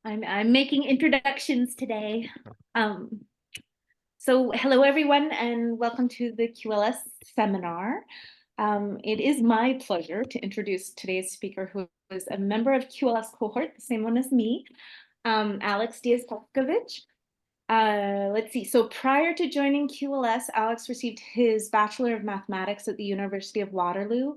I'm making introductions today. Um, so hello everyone and welcome to the QLS seminar. It is my pleasure to introduce today's speaker who is a member of QLS cohort, the same one as me, Alex Diaz-Papkovich. Let's see, so prior to joining QLS, Alex received his Bachelor of Mathematics at the University of Waterloo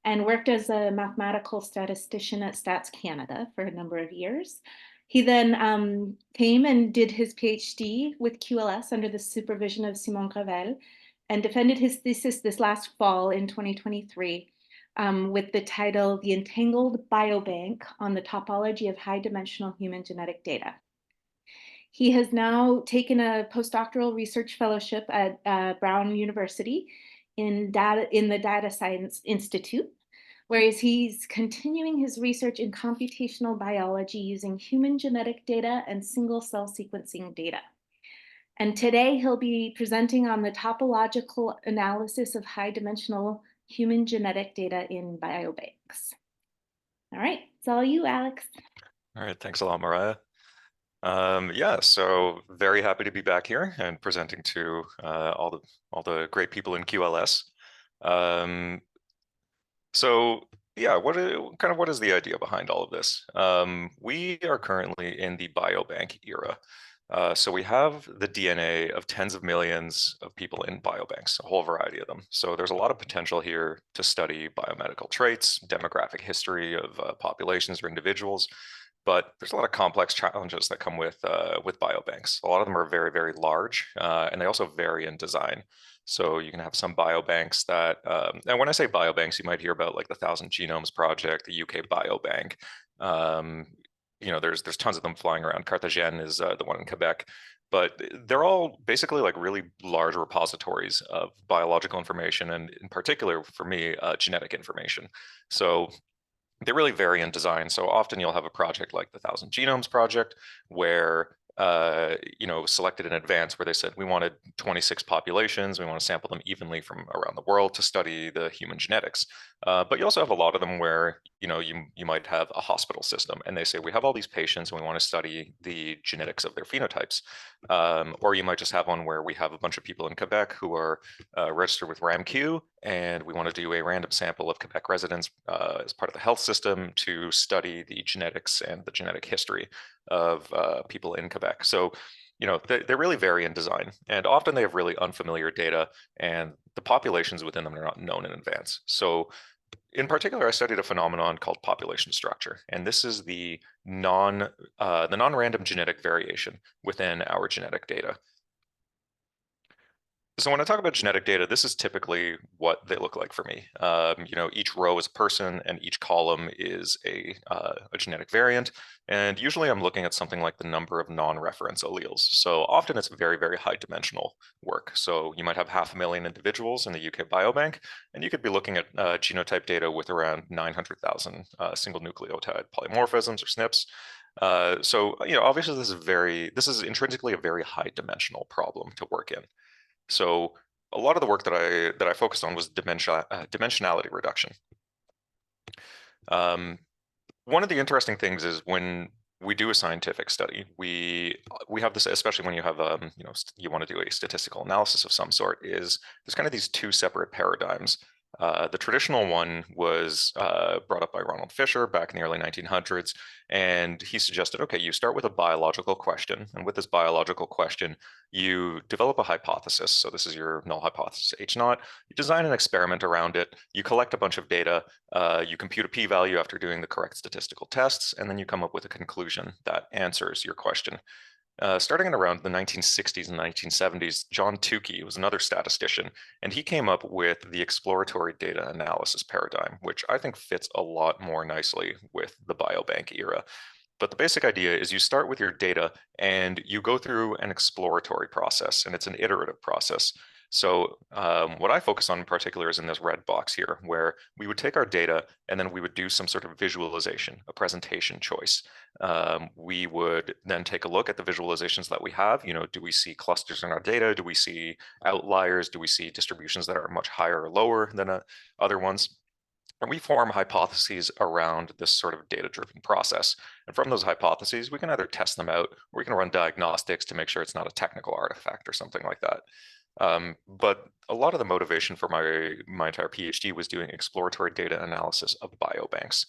and worked as a mathematical statistician at Stats Canada for a number of years. He then came and did his PhD with QLS under the supervision of Simon Gravel and defended his thesis this last fall in 2023 with the title The Entangled Biobank on the Topology of High-Dimensional Human Genetic Data. He has now taken a postdoctoral research fellowship at Brown University in the Data Science Institute, whereas he's continuing his research in computational biology using human genetic data and single-cell sequencing data. And today he'll be presenting on the topological analysis of high-dimensional human genetic data in biobanks. All right, it's all you, Alex. All right, thanks a lot, Mariah. Yeah, so very happy to be back here and presenting to all the great people in QLS. So yeah, what is the idea behind all of this? We are currently in the biobank era. So we have the DNA of tens of millions of people in biobanks, a whole variety of them. So there's a lot of potential here to study biomedical traits, demographic history of populations or individuals. But there's a lot of complex challenges that come with biobanks. A lot of them are very, very large, and they also vary in design. So you can have some biobanks that, and when I say biobanks, you might hear about like the 1,000 Genomes Project, the UK Biobank. There's tons of them flying around. Carthagène is the one in Quebec, but they're all basically like really large repositories of biological information, and in particular for me, genetic information. So they really vary in design. So often you'll have a project like the 1,000 Genomes Project where selected in advance where they said we wanted 26 populations, we want to sample them evenly from around the world to study the human genetics. But you also have a lot of them where you might have a hospital system and they say we have all these patients and we want to study the genetics of their phenotypes. Or you might just have one where we have a bunch of people in Quebec who are registered with RAMQ and we want to do a random sample of Quebec residents as part of the health system to study the genetics and the genetic history of people in Quebec. So, they really vary in design, and often they have really unfamiliar data, and the populations within them are not known in advance. So, in particular, I studied a phenomenon called population structure, and this is the non-random genetic variation within our genetic data. So when I talk about genetic data, this is typically what they look like for me. Each row is a person and each column is a genetic variant. And usually I'm looking at something like the number of non-reference alleles. So often it's very, very high dimensional work. So you might have 500,000 individuals in the UK Biobank, and you could be looking at genotype data with around 900,000 single nucleotide polymorphisms or SNPs. So obviously this is intrinsically a very high dimensional problem to work in. So a lot of the work that I focused on was dimensionality reduction. One of the interesting things is when we do a scientific study, we have this, especially when you have you want to do a statistical analysis of some sort, is there's kind of these two separate paradigms. The traditional one was brought up by Ronald Fisher back in the early 1900s, and he suggested, okay, you start with a biological question, and with this biological question, you develop a hypothesis. So this is your null hypothesis H naught. You design an experiment around it. You collect a bunch of data. You compute a p-value after doing the correct statistical tests, and then you come up with a conclusion that answers your question. Starting in around the 1960s and 1970s, John Tukey was another statistician, and he came up with the exploratory data analysis paradigm, which I think fits a lot more nicely with the biobank era. But the basic idea is you start with your data and you go through an exploratory process, and it's an iterative process. So what I focus on in particular is in this red box here, where we would take our data and then we would do some sort of visualization, a presentation choice. We would then take a look at the visualizations that we have. Do we see clusters in our data? Do we see outliers? Do we see distributions that are much higher or lower than other ones? And we form hypotheses around this sort of data-driven process. And from those hypotheses, we can either test them out, or we can run diagnostics to make sure it's not a technical artifact or something like that. But a lot of the motivation for my entire PhD was doing exploratory data analysis of biobanks.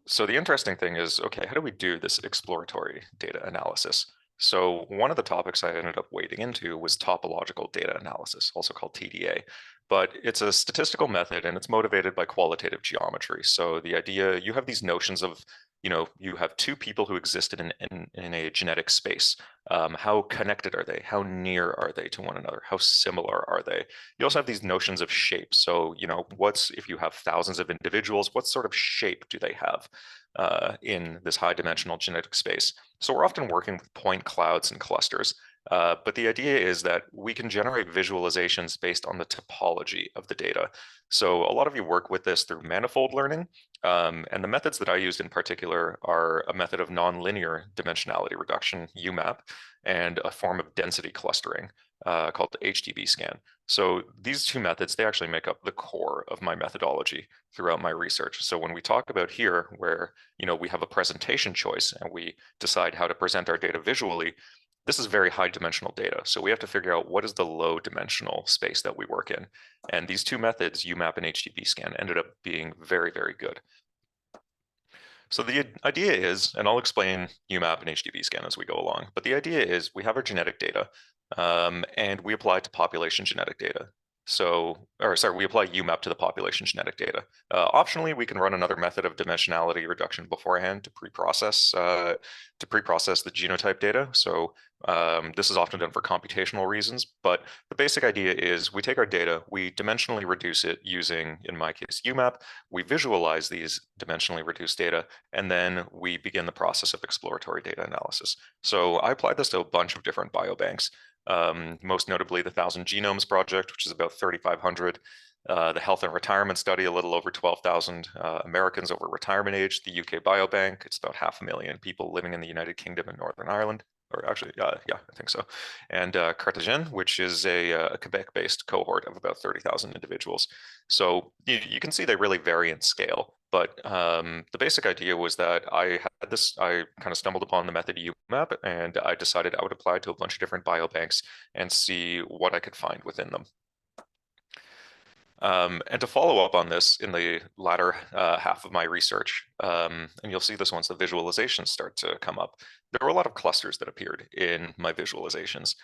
So the interesting thing is, okay, how do we do this exploratory data analysis? So one of the topics I ended up wading into was topological data analysis, also called TDA. But it's a statistical method and it's motivated by qualitative geometry. So the idea, you have these notions of, you have two people who existed in a genetic space. How connected are they? How near are they to one another? How similar are they? You also have these notions of shape. So, if you have thousands of individuals, what sort of shape do they have in this high dimensional genetic space? So we're often working with point clouds and clusters. But the idea is that we can generate visualizations based on the topology of the data. So a lot of you work with this through manifold learning. And the methods that I used in particular are a method of nonlinear dimensionality reduction, UMAP, and a form of density clustering called HDBSCAN. So these two methods, they actually make up the core of my methodology throughout my research. So when we talk about here where, we have a presentation choice and we decide how to present our data visually, this is very high dimensional data. So we have to figure out what is the low dimensional space that we work in. And these two methods, UMAP and HDBSCAN, ended up being very, very good. So the idea is, and I'll explain UMAP and HDBSCAN as we go along, but the idea is we have our genetic data and we apply it to population genetic data. We apply UMAP to the population genetic data. Optionally, we can run another method of dimensionality reduction beforehand to pre-process the genotype data. So this is often done for computational reasons, but the basic idea is we take our data, we dimensionally reduce it using, in my case, UMAP, we visualize these dimensionally reduced data, and then we begin the process of exploratory data analysis. So I applied this to a bunch of different biobanks. Most notably the 1,000 Genomes Project, which is about 3,500. The Health and Retirement Study, a little over 12,000 Americans over retirement age. The UK Biobank, it's about 500,000 people living in the United Kingdom and Northern Ireland. Or actually, yeah, I think so. And Cartagena, which is a Quebec-based cohort of about 30,000 individuals. So you can see they really vary in scale. But the basic idea was that I kind of stumbled upon the method UMAP, and I decided I would apply it to a bunch of different biobanks and see what I could find within them. And to follow up on this in the latter half of my research, and you'll see this once the visualizations start to come up, there were a lot of clusters that appeared in my visualizations.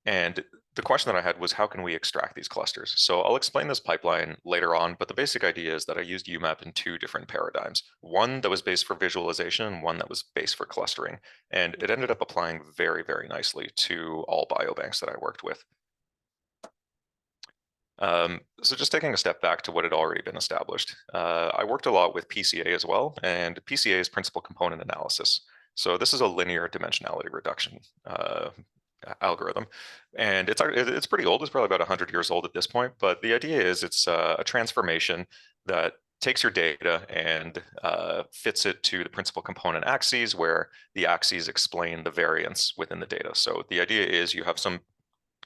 And the question that I had was, how can we extract these clusters? So I'll explain this pipeline later on, but the basic idea is that I used UMAP in two different paradigms, one that was based for visualization and one that was based for clustering. And it ended up applying very, very nicely to all biobanks that I worked with. So just taking a step back to what had already been established, I worked a lot with PCA as well, and PCA is principal component analysis. So this is a linear dimensionality reduction algorithm, and it's pretty old. It's probably about 100 years old at this point, but the idea is it's a transformation that takes your data and fits it to the principal component axes, where the axes explain the variance within the data. So the idea is you have some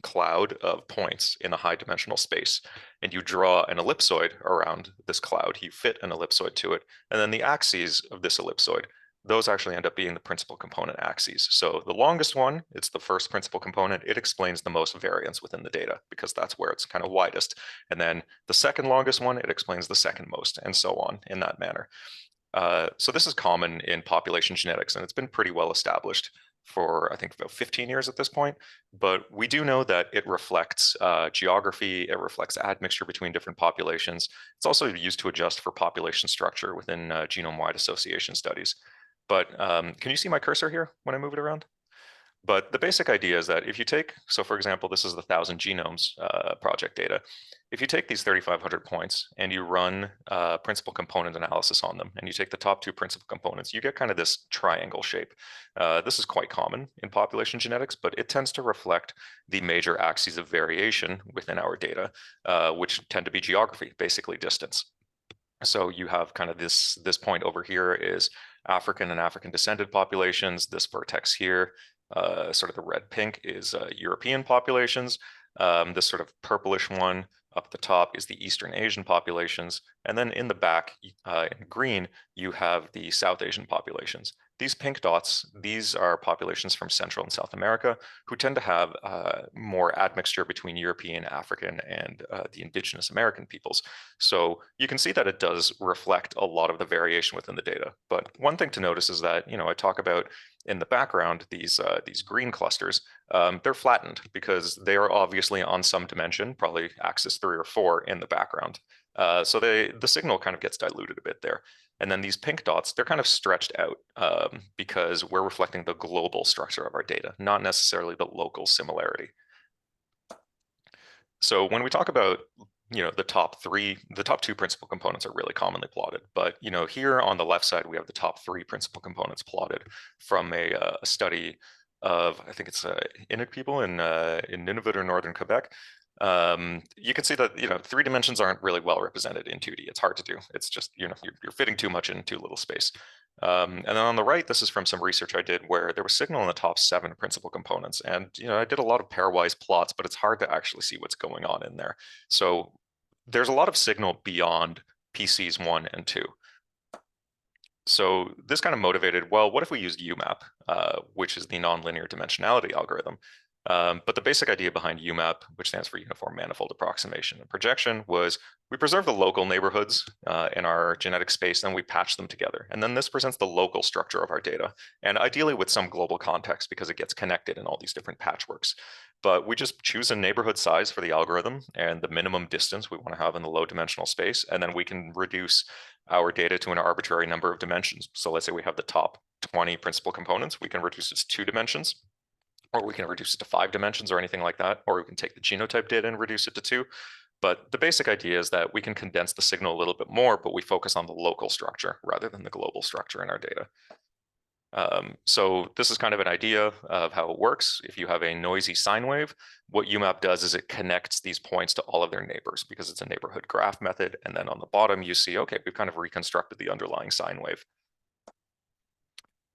cloud of points in a high dimensional space, and you draw an ellipsoid around this cloud. You fit an ellipsoid to it, and then the axes of this ellipsoid, those actually end up being the principal component axes. So the longest one, it's the first principal component. It explains the most variance within the data because that's where it's kind of widest. And then the second longest one, it explains the second most, and so on in that manner. So this is common in population genetics, and it's been pretty well established for, I think, about 15 years at this point. But we do know that it reflects geography, it reflects admixture between different populations. It's also used to adjust for population structure within genome-wide association studies. But can you see my cursor here when I move it around? But the basic idea is that if you take, so for example, this is the 1,000 Genomes project data. If you take these 3,500 points and you run principal component analysis on them, and you take the top two principal components, you get kind of this triangle shape. This is quite common in population genetics, but it tends to reflect the major axes of variation within our data, which tend to be geography, basically distance. So you have kind of this point over here is African and African descended populations. This vertex here, sort of the red pink, is European populations. This sort of purplish one Up at the top is the Eastern Asian populations. And then in the back, in green, you have the South Asian populations. These pink dots, these are populations from Central and South America who tend to have more admixture between European, African, and the indigenous American peoples. So you can see that it does reflect a lot of the variation within the data. But one thing to notice is that, I talk about in the background, these green clusters, they're flattened because they are obviously on some dimension, probably axis 3 or 4 in the background. So the signal kind of gets diluted a bit there. And then these pink dots, they're kind of stretched out because we're reflecting the global structure of our data, not necessarily the local similarity. So when we talk about the top two principal components are really commonly plotted. But here on the left side, we have the top 3 principal components plotted from a study of, I think it's Inuk people in Nunavut or northern Quebec. You can see that 3 dimensions aren't really well represented in 2D. It's hard to do. It's just you're fitting too much in too little space. And then on the right, this is from some research I did where there was signal in the top 7 principal components. And I did a lot of pairwise plots, but it's hard to actually see what's going on in there. So there's a lot of signal beyond PCs 1 and 2. So this kind of motivated, well, what if we used UMAP, which is the nonlinear dimensionality algorithm? But the basic idea behind UMAP, which stands for Uniform Manifold Approximation and Projection, was we preserve the local neighborhoods in our genetic space, and we patch them together. And then this presents the local structure of our data, and ideally with some global context because it gets connected in all these different patchworks. But we just choose a neighborhood size for the algorithm and the minimum distance we want to have in the low dimensional space, and then we can reduce our data to an arbitrary number of dimensions. So let's say we have the top 20 principal components, we can reduce it to 2 dimensions, or we can reduce it to 5 dimensions or anything like that, or we can take the genotype data and reduce it to 2. But the basic idea is that we can condense the signal a little bit more, but we focus on the local structure rather than the global structure in our data. So this is kind of an idea of how it works. If you have a noisy sine wave, what UMAP does is it connects these points to all of their neighbors because it's a neighborhood graph method. And then on the bottom, you see, okay, we've kind of reconstructed the underlying sine wave.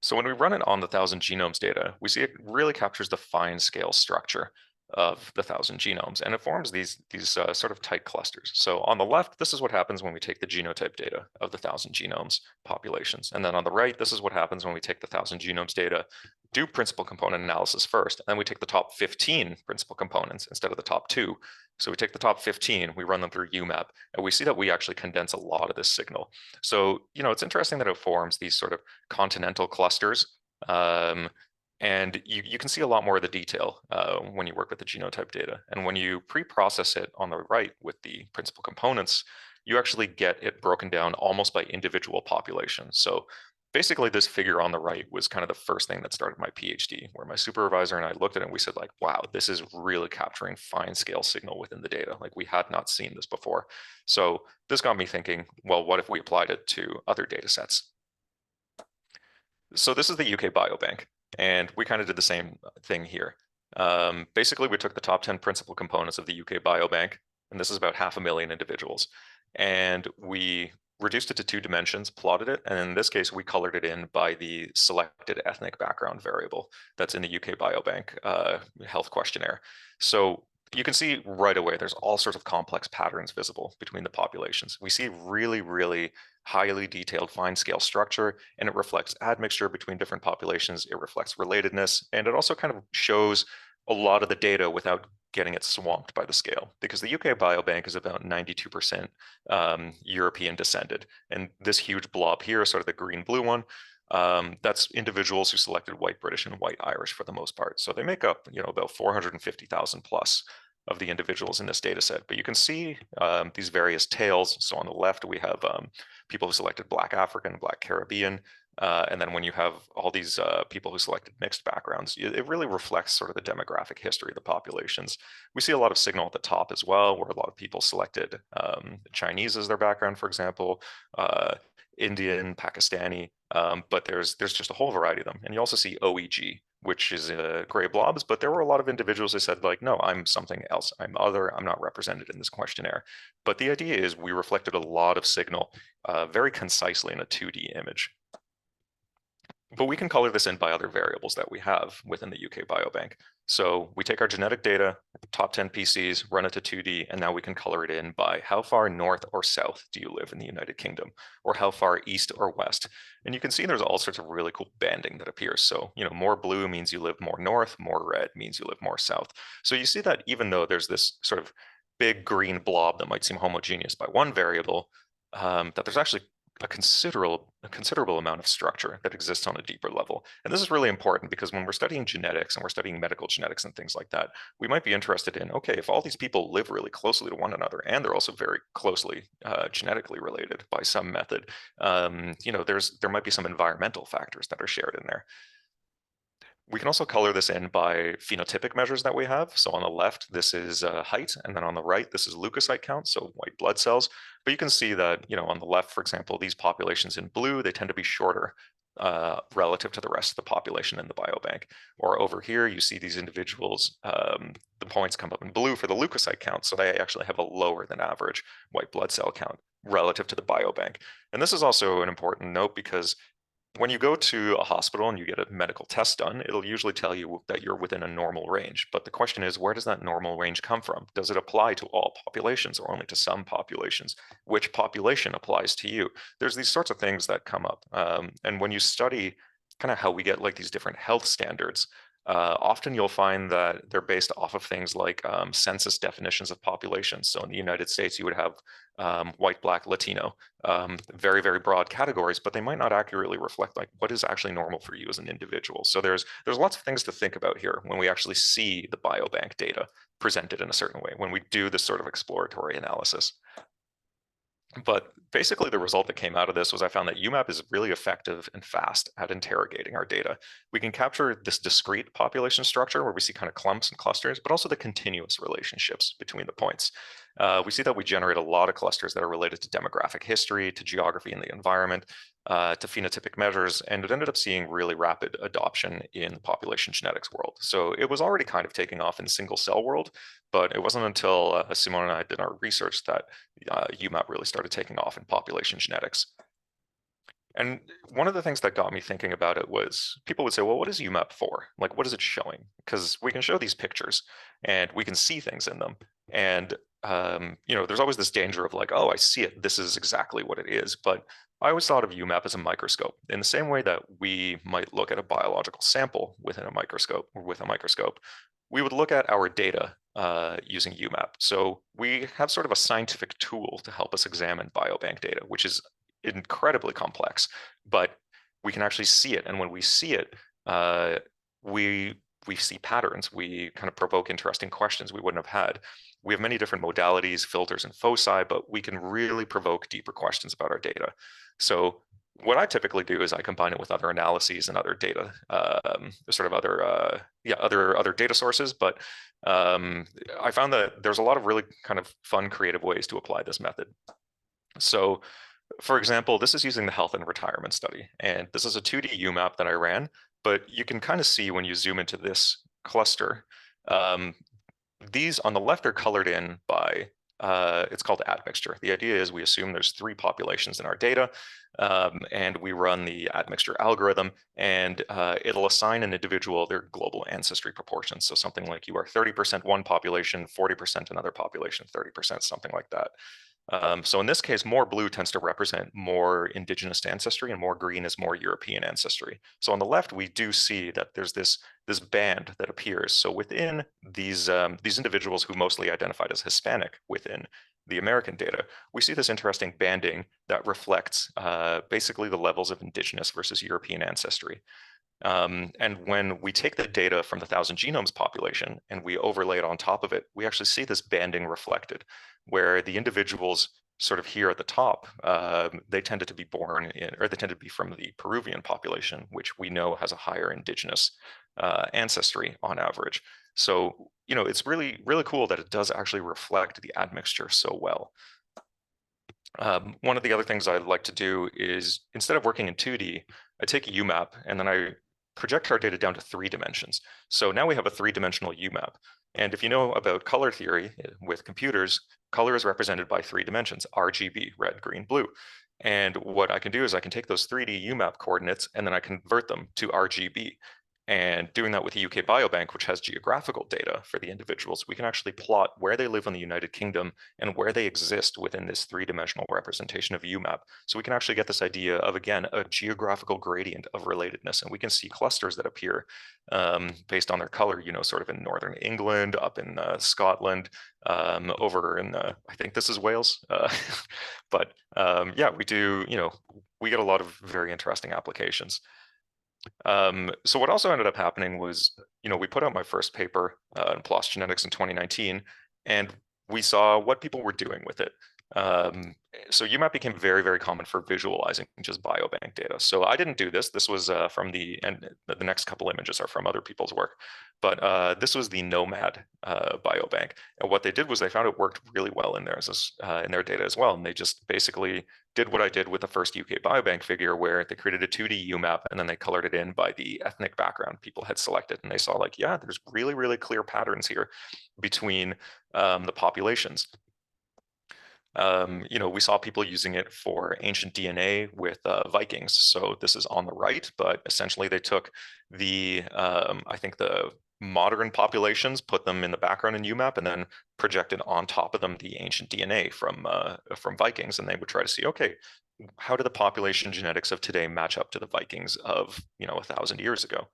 So when we run it on the 1,000 genomes data, we see it really captures the fine scale structure of the 1,000 genomes, and it forms these sort of tight clusters. So on the left, this is what happens when we take the genotype data of the 1,000 genomes populations. And then on the right, this is what happens when we take the 1,000 genomes data, do principal component analysis first, and then we take the top 15 principal components instead of the top 2. So we take the top 15, we run them through UMAP, and we see that we actually condense a lot of this signal. So, it's interesting that it forms these sort of continental clusters. And you can see a lot more of the detail when you work with the genotype data. And when you pre-process it on the right with the principal components, you actually get it broken down almost by individual population. So basically this figure on the right was kind of the first thing that started my PhD, where my supervisor and I looked at it and we said like, wow, this is really capturing fine scale signal within the data. Like we had not seen this before. So this got me thinking, well, what if we applied it to other data sets? So this is the UK Biobank. And we kind of did the same thing here. Basically, we took the top 10 principal components of the UK Biobank, and this is about 500,000 individuals. And we reduced it to 2 dimensions, plotted it, and in this case, we colored it in by the selected ethnic background variable that's in the UK Biobank health questionnaire. So you can see right away, there's all sorts of complex patterns visible between the populations. We see really, really highly detailed fine scale structure, and it reflects admixture between different populations. It reflects relatedness, and it also kind of shows a lot of the data without getting it swamped by the scale, because the UK Biobank is about 92% European descended. And this huge blob here, sort of the green-blue one, that's individuals who selected white British and white Irish for the most part. So they make up, about 450,000 plus of the individuals in this data set. But you can see these various tails. So on the left, we have people who selected Black African, Black Caribbean. And then when you have all these people who selected mixed backgrounds, it really reflects sort of the demographic history of the populations. We see a lot of signal at the top as well, where a lot of people selected Chinese as their background, for example, Indian, Pakistani, but there's just a whole variety of them. And you also see OEG, which is gray blobs, but there were a lot of individuals who said like, no, I'm something else. I'm other, I'm not represented in this questionnaire. But the idea is we reflected a lot of signal very concisely in a 2D image. But we can color this in by other variables that we have within the UK Biobank. So we take our genetic data, top 10 PCs, run it to 2D, and now we can color it in by how far north or south do you live in the United Kingdom, or how far east or west. And you can see there's all sorts of really cool banding that appears. So, more blue means you live more north, more red means you live more south. So you see that even though there's this sort of big green blob that might seem homogeneous by one variable, that there's actually a considerable amount of structure that exists on a deeper level. And this is really important because when we're studying genetics and we're studying medical genetics and things like that, we might be interested in, okay, if all these people live really closely to one another and they're also very closely genetically related by some method, there might be some environmental factors that are shared in there. We can also color this in by phenotypic measures that we have. So on the left, this is height, and then on the right, this is leukocyte count, so white blood cells. But you can see that, on the left, for example, these populations in blue, they tend to be shorter relative to the rest of the population in the biobank. Or over here, you see these individuals, the points come up in blue for the leukocyte count, so they actually have a lower than average white blood cell count relative to the biobank. And this is also an important note because when you go to a hospital and you get a medical test done, it'll usually tell you that you're within a normal range. But the question is, where does that normal range come from? Does it apply to all populations or only to some populations? Which population applies to you? There's these sorts of things that come up. And when you study kind of how we get like these different health standards, often you'll find that they're based off of things like census definitions of populations. So in the United States, you would have white, black, Latino, very, very broad categories, but they might not accurately reflect like what is actually normal for you as an individual. So there's lots of things to think about here when we actually see the biobank data presented in a certain way, when we do this sort of exploratory analysis. But basically the result that came out of this was I found that UMAP is really effective and fast at interrogating our data. We can capture this discrete population structure where we see kind of clumps and clusters, but also the continuous relationships between the points. We see that we generate a lot of clusters that are related to demographic history, to geography and the environment, to phenotypic measures, and it ended up seeing really rapid adoption in the population genetics world. So it was already kind of taking off in single cell world, but it wasn't until Simone and I did our research that UMAP really started taking off in population genetics. And one of the things that got me thinking about it was people would say, well, what is UMAP for? Like, what is it showing? Because we can show these pictures and we can see things in them. And, there's always this danger of like, oh, I see it. This is exactly what it is. But I always thought of UMAP as a microscope in the same way that we might look at a biological sample within a microscope or with a microscope. We would look at our data using UMAP. So we have sort of a scientific tool to help us examine biobank data, which is incredibly complex, but we can actually see it. And when we see it, we see patterns. We kind of provoke interesting questions we wouldn't have had. We have many different modalities, filters, and foci, but we can really provoke deeper questions about our data. So what I typically do is I combine it with other analyses and other data, sort of other data sources. But I found that there's a lot of really kind of fun, creative ways to apply this method. So, for example, this is using the health and retirement study, and this is a 2D UMAP that I ran. But you can kind of see when you zoom into this cluster, these on the left are colored in by, it's called admixture. The idea is we assume there's 3 populations in our data, and we run the admixture algorithm, and it'll assign an individual their global ancestry proportions. So something like you are 30% one population, 40% another population, 30%, something like that. So in this case, more blue tends to represent more indigenous ancestry and more green is more European ancestry. So on the left, we do see that there's this band that appears. So within these individuals who mostly identified as Hispanic within the American data, we see this interesting banding that reflects basically the levels of indigenous versus European ancestry. And when we take the data from the 1,000 genomes population and we overlay it on top of it, we actually see this banding reflected, where the individuals sort of here at the top, they tended to be born in, or they tended to be from the Peruvian population, which we know has a higher indigenous ancestry on average. So, it's really, really cool that it does actually reflect the admixture so well. One of the other things I like to do is, instead of working in 2D, I take a UMAP and then I project our data down to 3 dimensions. So now we have a 3-dimensional UMAP. And if you know about color theory with computers, color is represented by 3 dimensions, RGB, red, green, blue. And what I can do is I can take those 3D UMAP coordinates and then I convert them to RGB. And doing that with the UK Biobank, which has geographical data for the individuals, we can actually plot where they live in the United Kingdom and where they exist within this three-dimensional representation of UMAP. So we can actually get this idea of, again, a geographical gradient of relatedness. And we can see clusters that appear based on their color, sort of in Northern England, up in Scotland, over in, I think this is Wales. But yeah, we do, we get a lot of very interesting applications. So what also ended up happening was, we put out my first paper in PLOS Genetics in 2019, and we saw what people were doing with it. So UMAP became very, very common for visualizing just biobank data. So I didn't do this. This was from and the next couple images are from other people's work. But this was the Nomad biobank. And what they did was they found it worked really well in their data as well. And they just basically did what I did with the first UK biobank figure, where they created a 2D UMAP and then they colored it in by the ethnic background people had selected. And they saw like, yeah, there's really, really clear patterns here between the populations. We saw people using it for ancient DNA with Vikings. So this is on the right, but essentially they took I think the modern populations, put them in the background in UMAP, and then projected on top of them the ancient DNA from Vikings. And they would try to see, okay, how do the population genetics of today match up to the Vikings of 1,000 years ago?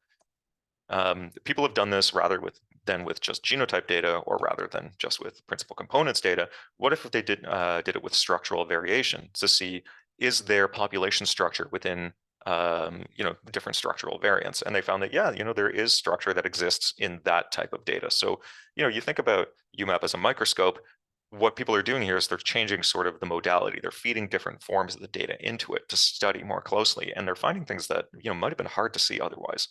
People have done this rather than with just genotype data, or rather than just with principal components data. What if they did it with structural variation to see, is there population structure within different structural variants? And they found that, yeah, there is structure that exists in that type of data. So you think about UMAP as a microscope. What people are doing here is they're changing sort of the modality. They're feeding different forms of the data into it to study more closely, and they're finding things that might have been hard to see otherwise.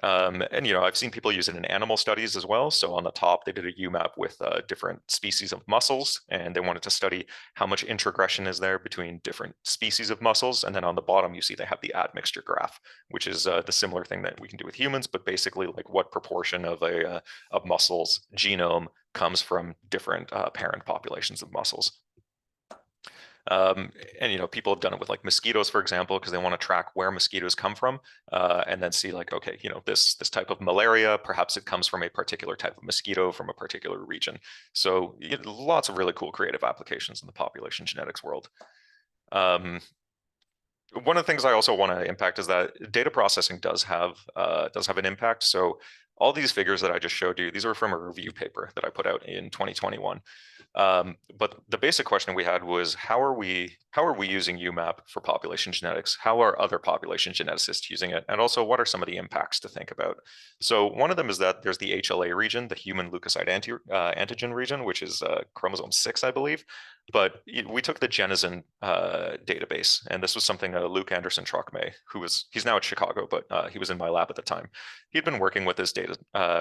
And I've seen people use it in animal studies as well. So on the top, they did a UMAP with different species of mussels, and they wanted to study how much introgression is there between different species of mussels. And then on the bottom, you see they have the admixture graph, which is the similar thing that we can do with humans, but basically like what proportion of of mussel's genome comes from different parent populations of mussels. And people have done it with like mosquitoes, for example, because they want to track where mosquitoes come from, and then see like, okay, this type of malaria, perhaps it comes from a particular type of mosquito from a particular region. So lots of really cool creative applications in the population genetics world. One of the things I also want to impact is that data processing does have an impact. So all these figures that I just showed you, these are from a review paper that I put out in 2021. But the basic question we had was, how are we using UMAP for population genetics? How are other population geneticists using it? And also, what are some of the impacts to think about? So one of them is that there's the HLA region, the human leukocyte antigen region, which is chromosome 6, I believe. But we took the Genizin database, and this was something Luke Anderson Trocmé, he's now at Chicago, but he was in my lab at the time. He'd been working with this data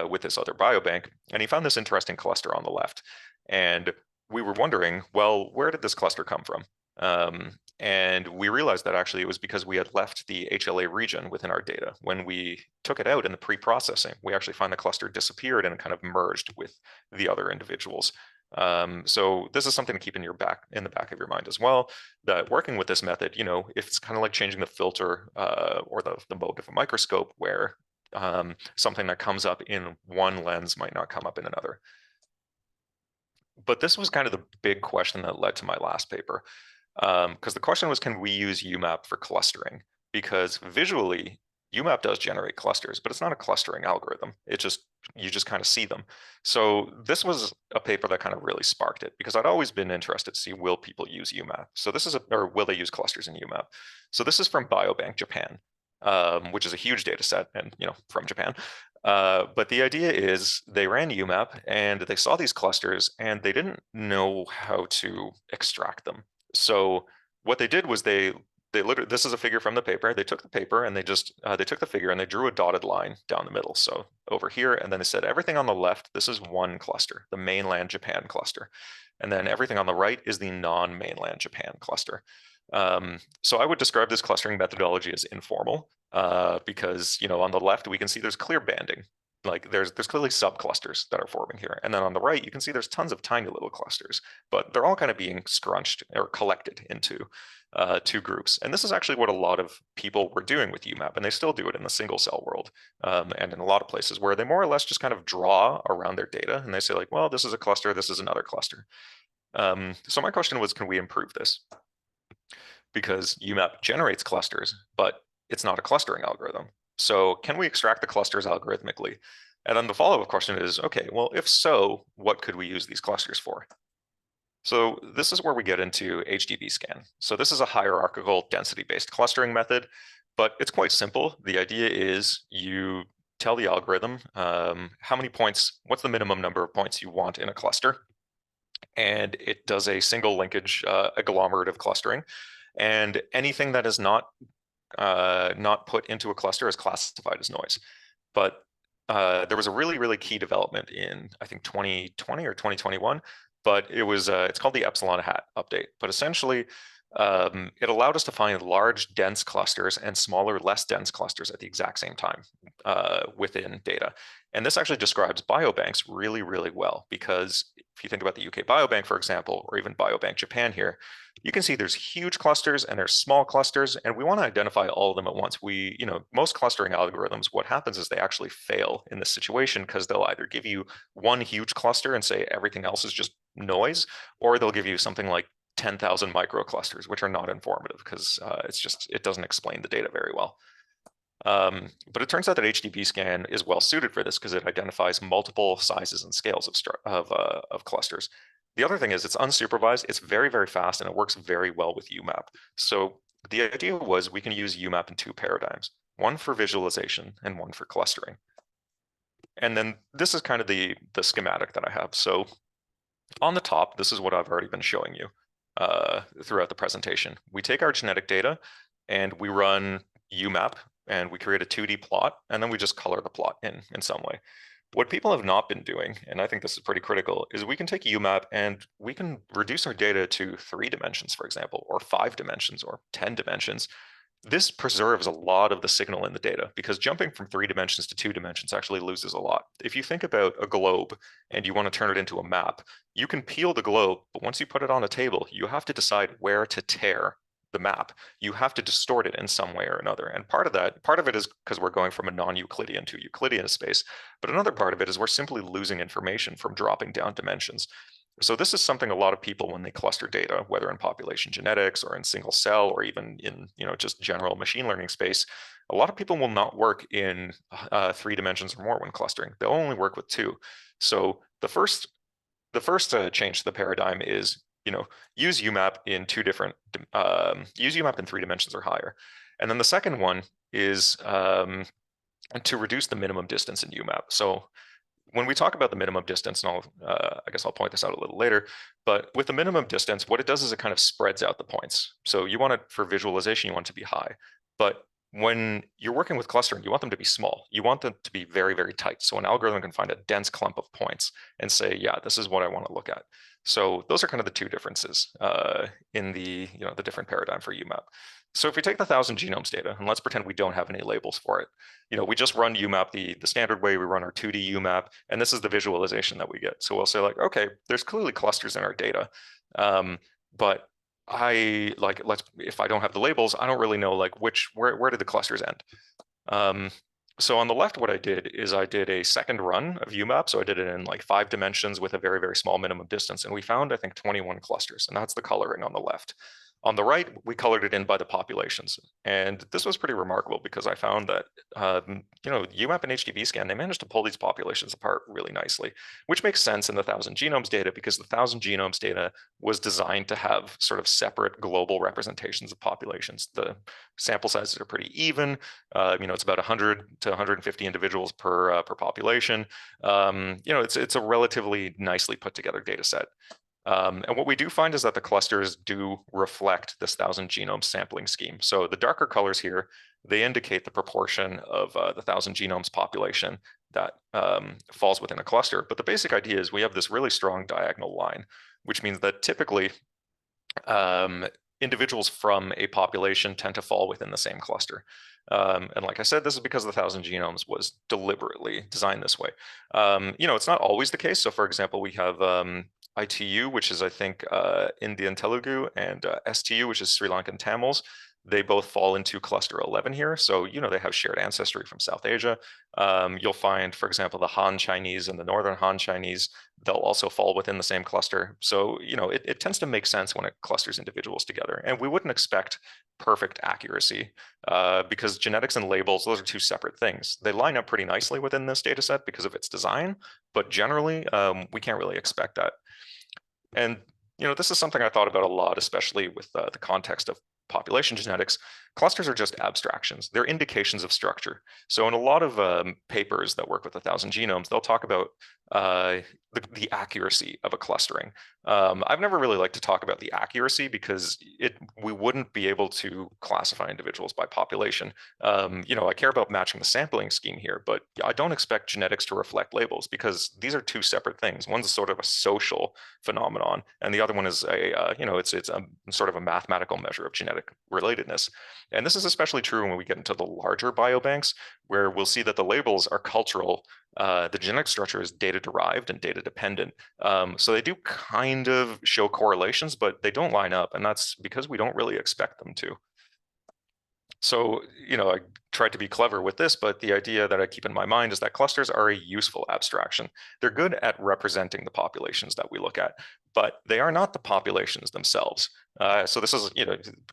with this other biobank, and he found this interesting cluster on the left. And we were wondering, well, where did this cluster come from? And we realized that actually it was because we had left the HLA region within our data. When we took it out in the pre-processing, we actually find the cluster disappeared and kind of merged with the other individuals. So this is something to keep in the back of your mind as well, that working with this method, if it's kind of like changing the filter or the mode of a microscope, where something that comes up in one lens might not come up in another. But this was kind of the big question that led to my last paper, because the question was, can we use UMAP for clustering? Because visually, UMAP does generate clusters, but it's not a clustering algorithm. You just kind of see them. So this was a paper that kind of really sparked it, because I'd always been interested to see, will people use UMAP? So this is or will they use clusters in UMAP? So this is from Biobank Japan, which is a huge data set, and from Japan. But the idea is they ran UMAP and they saw these clusters and they didn't know how to extract them. So what they did was they literally, this is a figure from the paper. They took the paper and they took the figure and they drew a dotted line down the middle. So over here, and then they said everything on the left, this is one cluster, the mainland Japan cluster. And then everything on the right is the non-mainland Japan cluster. So I would describe this clustering methodology as informal, because on the left we can see there's clear banding, like there's clearly subclusters that are forming here, and then on the right you can see there's tons of tiny little clusters, but they're all kind of being scrunched or collected into two groups. And this is actually what a lot of people were doing with UMAP, and they still do it in the single cell world, and in a lot of places where they more or less just kind of draw around their data, and they say like, well, this is a cluster, this is another cluster. So my question was, can we improve this? Because UMAP generates clusters, but it's not a clustering algorithm. So can we extract the clusters algorithmically? And then the follow-up question is, okay, well, if so, what could we use these clusters for? So this is where we get into HDBSCAN. So this is a hierarchical density-based clustering method, but it's quite simple. The idea is you tell the algorithm how many points, what's the minimum number of points you want in a cluster, and it does a single linkage agglomerative clustering, and anything that is not put into a cluster is classified as noise. But there was a really key development in, I think, 2020 or 2021, but it's called the epsilon hat update. But essentially, it allowed us to find large, dense clusters and smaller, less dense clusters at the exact same time within data. And this actually describes biobanks really well, because if you think about the UK Biobank, for example, or even Biobank Japan here, you can see there's huge clusters and there's small clusters, and we want to identify all of them at once. Most clustering algorithms, what happens is they actually fail in this situation because they'll either give you one huge cluster and say everything else is just noise, or they'll give you something like 10,000 microclusters, which are not informative because it doesn't explain the data very well. But it turns out that HDBSCAN is well suited for this because it identifies multiple sizes and scales of clusters. The other thing is it's unsupervised, it's very fast, and it works very well with UMAP. So the idea was we can use UMAP in two paradigms, one for visualization and one for clustering. And then this is kind of the schematic that I have. So on the top, this is what I've already been showing you throughout the presentation. We take our genetic data and we run UMAP, and we create a 2D plot, and then we just color the plot in some way. What people have not been doing, and I think this is pretty critical, is we can take UMAP and we can reduce our data to 3 dimensions, for example, or 5 dimensions, or 10 dimensions. This preserves a lot of the signal in the data, because jumping from 3 dimensions to 2 dimensions actually loses a lot. If you think about a globe and you want to turn it into a map, you can peel the globe, but once you put it on a table, you have to decide where to tear the map. You have to distort it in some way or another. And part of it is because we're going from a non-Euclidean to Euclidean space, but another part of it is we're simply losing information from dropping down dimensions. So this is something a lot of people, when they cluster data, whether in population genetics or in single cell or even in just general machine learning space, a lot of people will not work in 3 dimensions or more when clustering. They'll only work with 2. So the first change to the paradigm is use UMAP in 2 different, use UMAP in 3 dimensions or higher. And then the second one is to reduce the minimum distance in UMAP. So when we talk about the minimum distance, and I guess I'll point this out a little later, but with the minimum distance, what it does is it kind of spreads out the points. So you want it for visualization, you want it to be high. But when you're working with clustering, you want them to be small. You want them to be very tight. So an algorithm can find a dense clump of points and say, yeah, this is what I want to look at. So those are kind of the 2 differences in the different paradigm for UMAP. So if we take the 1,000 genomes data, and let's pretend we don't have any labels for it, we just run UMAP the standard way. We run our 2D UMAP, and this is the visualization that we get. So we'll say like, okay, there's clearly clusters in our data, but if I don't have the labels, I don't really know like where did the clusters end. So on the left, what I did is I did a second run of UMAP. So I did it in like 5 dimensions with a very small minimum distance, and we found, I think, 21 clusters, and that's the coloring on the left. On the right, we colored it in by the populations. And this was pretty remarkable because I found that, UMAP and HDBSCAN, they managed to pull these populations apart really nicely, which makes sense in the 1,000 genomes data because the 1,000 genomes data was designed to have sort of separate global representations of populations. The sample sizes are pretty even. It's about 100 to 150 individuals per population. It's a relatively nicely put together data set. And what we do find is that the clusters do reflect this 1,000 genome sampling scheme. So the darker colors here, they indicate the proportion of the 1,000 genomes population that falls within a cluster. But the basic idea is we have this really strong diagonal line, which means that typically individuals from a population tend to fall within the same cluster. And like I said, this is because the 1,000 genomes was deliberately designed this way. It's not always the case. So for example, we have ITU, which is, I think, Indian Telugu, and STU, which is Sri Lankan Tamils. They both fall into cluster 11 here. So, they have shared ancestry from South Asia. You'll find, for example, the Han Chinese and the Northern Han Chinese, they'll also fall within the same cluster. So, it tends to make sense when it clusters individuals together. And we wouldn't expect perfect accuracy because genetics and labels, those are two separate things. They line up pretty nicely within this data set because of its design, but generally, we can't really expect that. And this is something I thought about a lot, especially with the context of population genetics. Clusters are just abstractions. They're indications of structure. So in a lot of papers that work with 1,000 genomes, they'll talk about the accuracy of a clustering. I've never really liked to talk about the accuracy because we wouldn't be able to classify individuals by population. I care about matching the sampling scheme here, but I don't expect genetics to reflect labels because these are two separate things. One's sort of a social phenomenon, and the other one is it's a sort of a mathematical measure of genetic relatedness. And this is especially true when we get into the larger biobanks, where we'll see that the labels are cultural. The genetic structure is data derived and data dependent. So they do kind of show correlations, but they don't line up. And that's because we don't really expect them to. So, I tried to be clever with this, but the idea that I keep in my mind is that clusters are a useful abstraction. They're good at representing the populations that we look at, but they are not the populations themselves. So this is,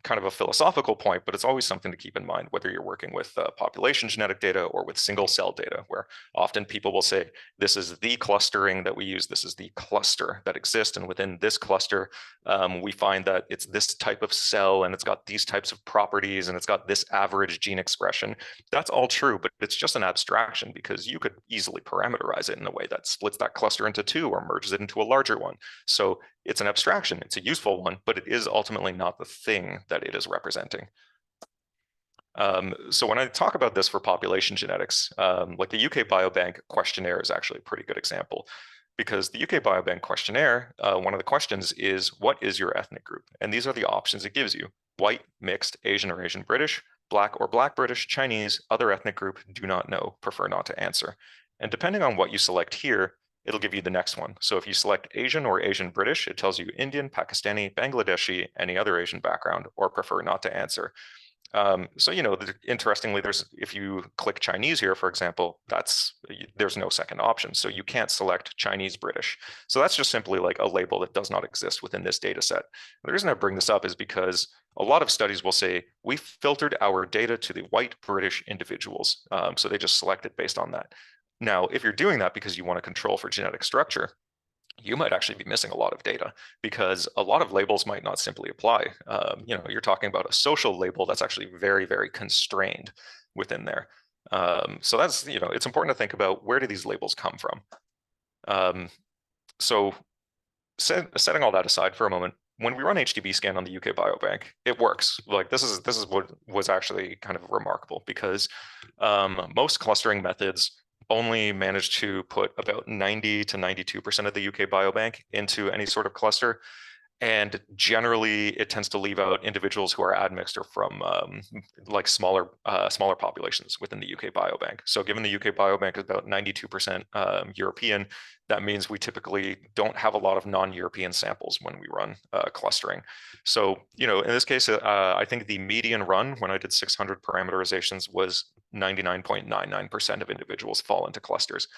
kind of a philosophical point, but it's always something to keep in mind, whether you're working with population genetic data or with single cell data, where often people will say, this is the clustering that we use, this is the cluster that exists, and within this cluster, we find that it's this type of cell, and it's got these types of properties, and it's got this average gene expression. That's all true, but it's just an abstraction because you could easily parameterize it in a way that splits that cluster into two or merges it into a larger one. So it's an abstraction, it's a useful one, but it is ultimately not the thing that it is representing. So when I talk about this for population genetics, like the UK Biobank questionnaire is actually a pretty good example, because the UK Biobank questionnaire, one of the questions is, what is your ethnic group? And these are the options it gives you: white, mixed, Asian or Asian British, Black or Black British, Chinese, other ethnic group, do not know, prefer not to answer. And depending on what you select here, it'll give you the next one. So if you select Asian or Asian British, it tells you Indian, Pakistani, Bangladeshi, any other Asian background, or prefer not to answer. So, interestingly, if you click Chinese here, for example, there's no second option. So you can't select Chinese British. So that's just simply like a label that does not exist within this data set. The reason I bring this up is because a lot of studies will say, we filtered our data to the white British individuals. So they just select it based on that. Now, if you're doing that because you want to control for genetic structure, you might actually be missing a lot of data because a lot of labels might not simply apply. You're talking about a social label that's actually very, very constrained within there. So that's, it's important to think about, where do these labels come from? So setting all that aside for a moment, when we run HDBSCAN on the UK Biobank, it works. Like this is what was actually kind of remarkable, because most clustering methods only managed to put about 90 to 92% of the UK Biobank into any sort of cluster. And generally, it tends to leave out individuals who are admixed or from like smaller populations within the UK Biobank. So given the UK Biobank is about 92% European, that means we typically don't have a lot of non-European samples when we run clustering. So, in this case, I think the median run when I did 600 parameterizations was 99.99% of individuals fall into clusters.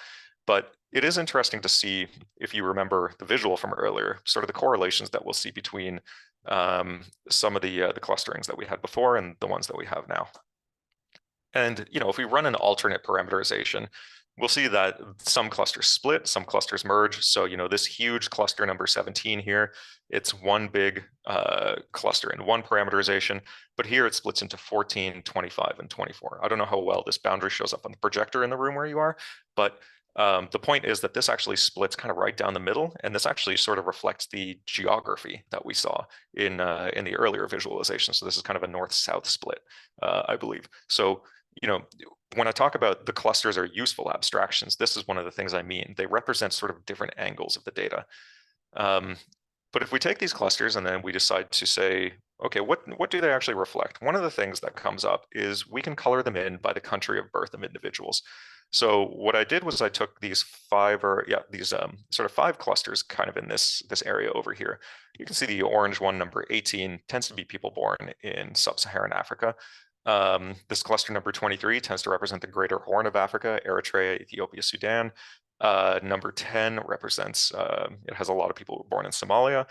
But it is interesting to see, if you remember the visual from earlier, sort of the correlations that we'll see between some of the clusterings that we had before and the ones that we have now. And if we run an alternate parameterization, we'll see that some clusters split, some clusters merge. So this huge cluster number 17 here, it's one big cluster in one parameterization, but here it splits into 14, 25, and 24. I don't know how well this boundary shows up on the projector in the room where you are, but the point is that this actually splits kind of right down the middle, and this actually sort of reflects the geography that we saw in the earlier visualization. So this is kind of a north-south split, I believe. So, when I talk about the clusters are useful abstractions, this is one of the things I mean. They represent sort of different angles of the data. But if we take these clusters and then we decide to say, okay, what do they actually reflect? One of the things that comes up is we can color them in by the country of birth of individuals. So what I did was I took these sort of 5 clusters kind of in this area over here. You can see the orange one, number 18, tends to be people born in sub-Saharan Africa. This cluster number 23 tends to represent the greater Horn of Africa, Eritrea, Ethiopia, Sudan. Number 10 represents, it has a lot of people who were born in Somalia.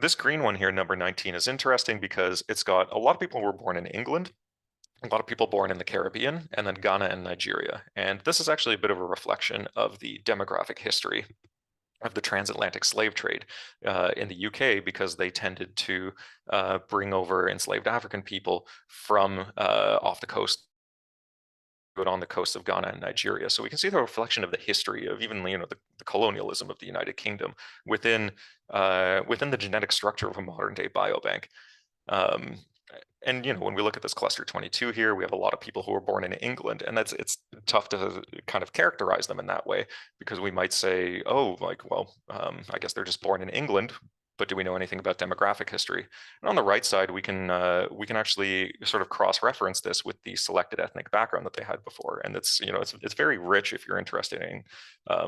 This green one here, number 19, is interesting because it's got a lot of people who were born in England, a lot of people born in the Caribbean, and then Ghana and Nigeria. And this is actually a bit of a reflection of the demographic history of the transatlantic slave trade in the UK, because they tended to bring over enslaved African people from off the coast, on the coast of Ghana and Nigeria. So we can see the reflection of the history of even the colonialism of the United Kingdom within the genetic structure of a modern day biobank. And when we look at this cluster 22 here, we have a lot of people who were born in England, and it's tough to kind of characterize them in that way, because we might say, oh, I guess they're just born in England, but do we know anything about demographic history? And on the right side, we can actually sort of cross-reference this with the selected ethnic background that they had before, and it's very rich if you're interested in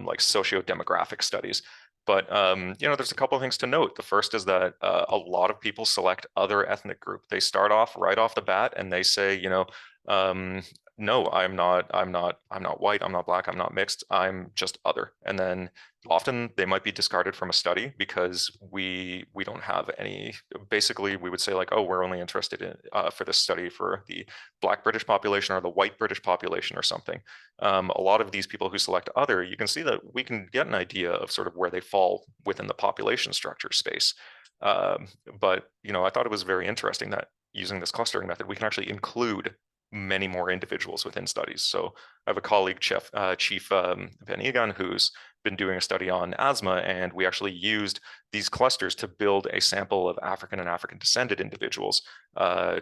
like socio-demographic studies. But there's a couple of things to note. The first is that a lot of people select other ethnic group. They start off right off the bat and they say, no, I'm not white, I'm not black, I'm not mixed, I'm just other. And then often they might be discarded from a study because we don't have any. Basically, we would say like, oh, we're only interested in for this study for the Black British population or the white British population or something. A lot of these people who select other, you can see that we can get an idea of sort of where they fall within the population structure space. But I thought it was very interesting that using this clustering method, we can actually include many more individuals within studies. So I have a colleague, Chief Van Egan, who's been doing a study on asthma, and we actually used these clusters to build a sample of African and African descended individuals,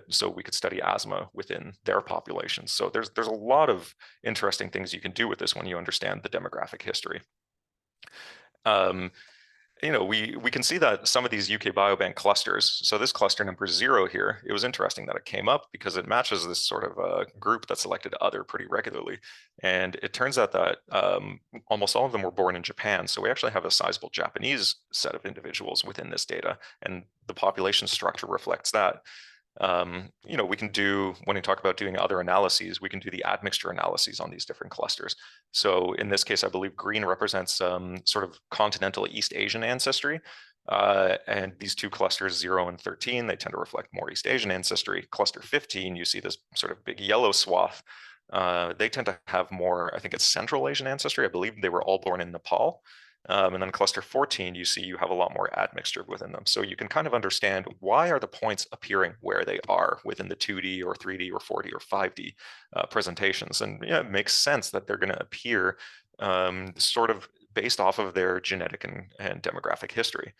so we could study asthma within their populations. So there's a lot of interesting things you can do with this when you understand the demographic history. We can see that some of these UK biobank clusters, so this cluster number 0 here, it was interesting that it came up because it matches this sort of group that's selected other pretty regularly. And it turns out that almost all of them were born in Japan. So we actually have a sizable Japanese set of individuals within this data, and the population structure reflects that. We can do, when we talk about doing other analyses, we can do the admixture analyses on these different clusters. So in this case, I believe green represents sort of continental East Asian ancestry. And these two clusters, 0 and 13, they tend to reflect more East Asian ancestry. Cluster 15, you see this sort of big yellow swath. They tend to have more, I think it's Central Asian ancestry. I believe they were all born in Nepal. And then cluster 14, you see you have a lot more admixture within them. So you can kind of understand why are the points appearing where they are within the 2D or 3D or 4D or 5D presentations. And yeah, it makes sense that they're going to appear sort of based off of their genetic and demographic history.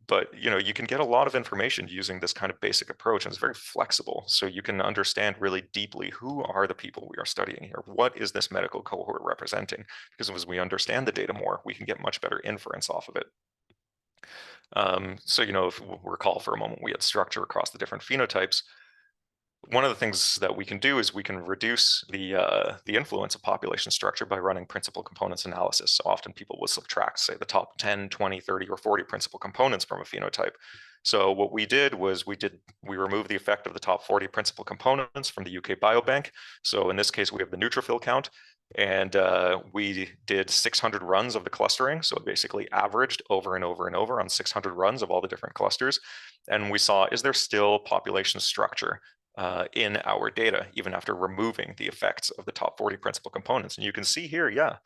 But you can get a lot of information using this kind of basic approach, and it's very flexible. So you can understand really deeply who are the people we are studying here. What is this medical cohort representing? Because as we understand the data more, we can get much better inference off of it. So if we recall for a moment, we had structure across the different phenotypes. One of the things that we can do is we can reduce the influence of population structure by running principal components analysis. So often people will subtract, say, the top 10, 20, 30, or 40 principal components from a phenotype. So what we did was we removed the effect of the top 40 principal components from the UK biobank. So in this case, we have the neutrophil count, and we did 600 runs of the clustering. So it basically averaged over and over and over on 600 runs of all the different clusters. And we saw, is there still population structure in our data, even after removing the effects of the top 40 principal components? And you can see here, yeah,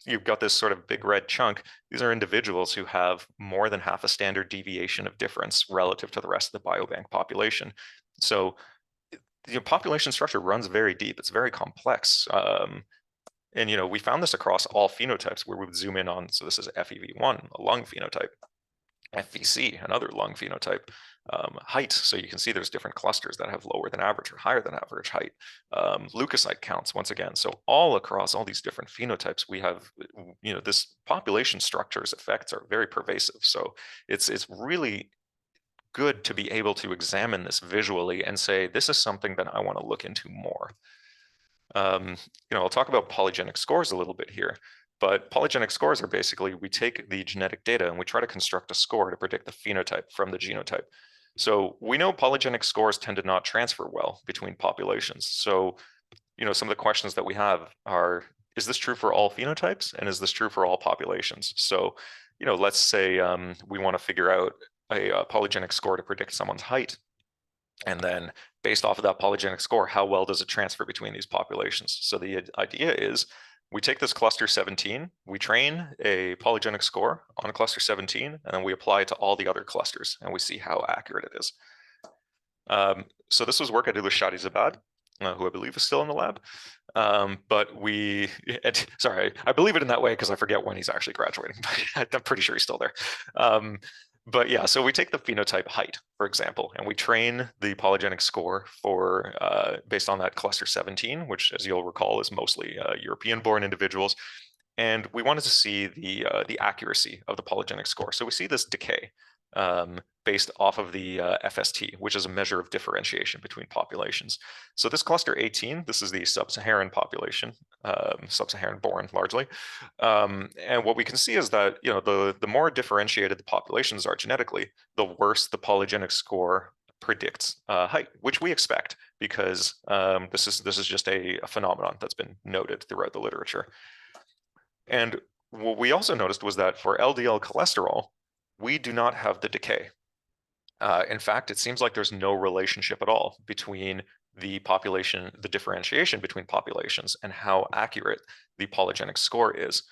you've got this sort of big red chunk. These are individuals who have more than half a standard deviation of difference relative to the rest of the biobank population. So the population structure runs very deep. It's very complex. And we found this across all phenotypes, where we would zoom in on, so this is FEV1, a lung phenotype, FVC, another lung phenotype, height. So you can see there's different clusters that have lower than average or higher than average height. Leukocyte counts, once again. So all across all these different phenotypes, we have, this population structure's effects are very pervasive. So it's really good to be able to examine this visually and say, this is something that I want to look into more. I'll talk about polygenic scores a little bit here, but polygenic scores are basically, we take the genetic data and we try to construct a score to predict the phenotype from the genotype. So we know polygenic scores tend to not transfer well between populations. So, some of the questions that we have are, is this true for all phenotypes? And is this true for all populations? So, let's say we want to figure out a polygenic score to predict someone's height. And then based off of that polygenic score, how well does it transfer between these populations? So the idea is we take this cluster 17, we train a polygenic score on cluster 17, and then we apply it to all the other clusters, and we see how accurate it is. So this was work I did with Shadi Zabad, who I believe is still in the lab. But sorry, I believe it in that way because I forget when he's actually graduating, but I'm pretty sure he's still there. But yeah, so we take the phenotype height, for example, and we train the polygenic score for based on that cluster 17, which, as you'll recall, is mostly European-born individuals. And we wanted to see the accuracy of the polygenic score. So we see this decay based off of the FST, which is a measure of differentiation between populations. So this cluster 18, this is the sub-Saharan population, sub-Saharan born largely. And what we can see is that, the more differentiated the populations are genetically, the worse the polygenic score predicts height, which we expect because this is just a phenomenon that's been noted throughout the literature. And what we also noticed was that for LDL cholesterol, we do not have the decay. In fact, it seems like there's no relationship at all between the differentiation between populations and how accurate the polygenic score is.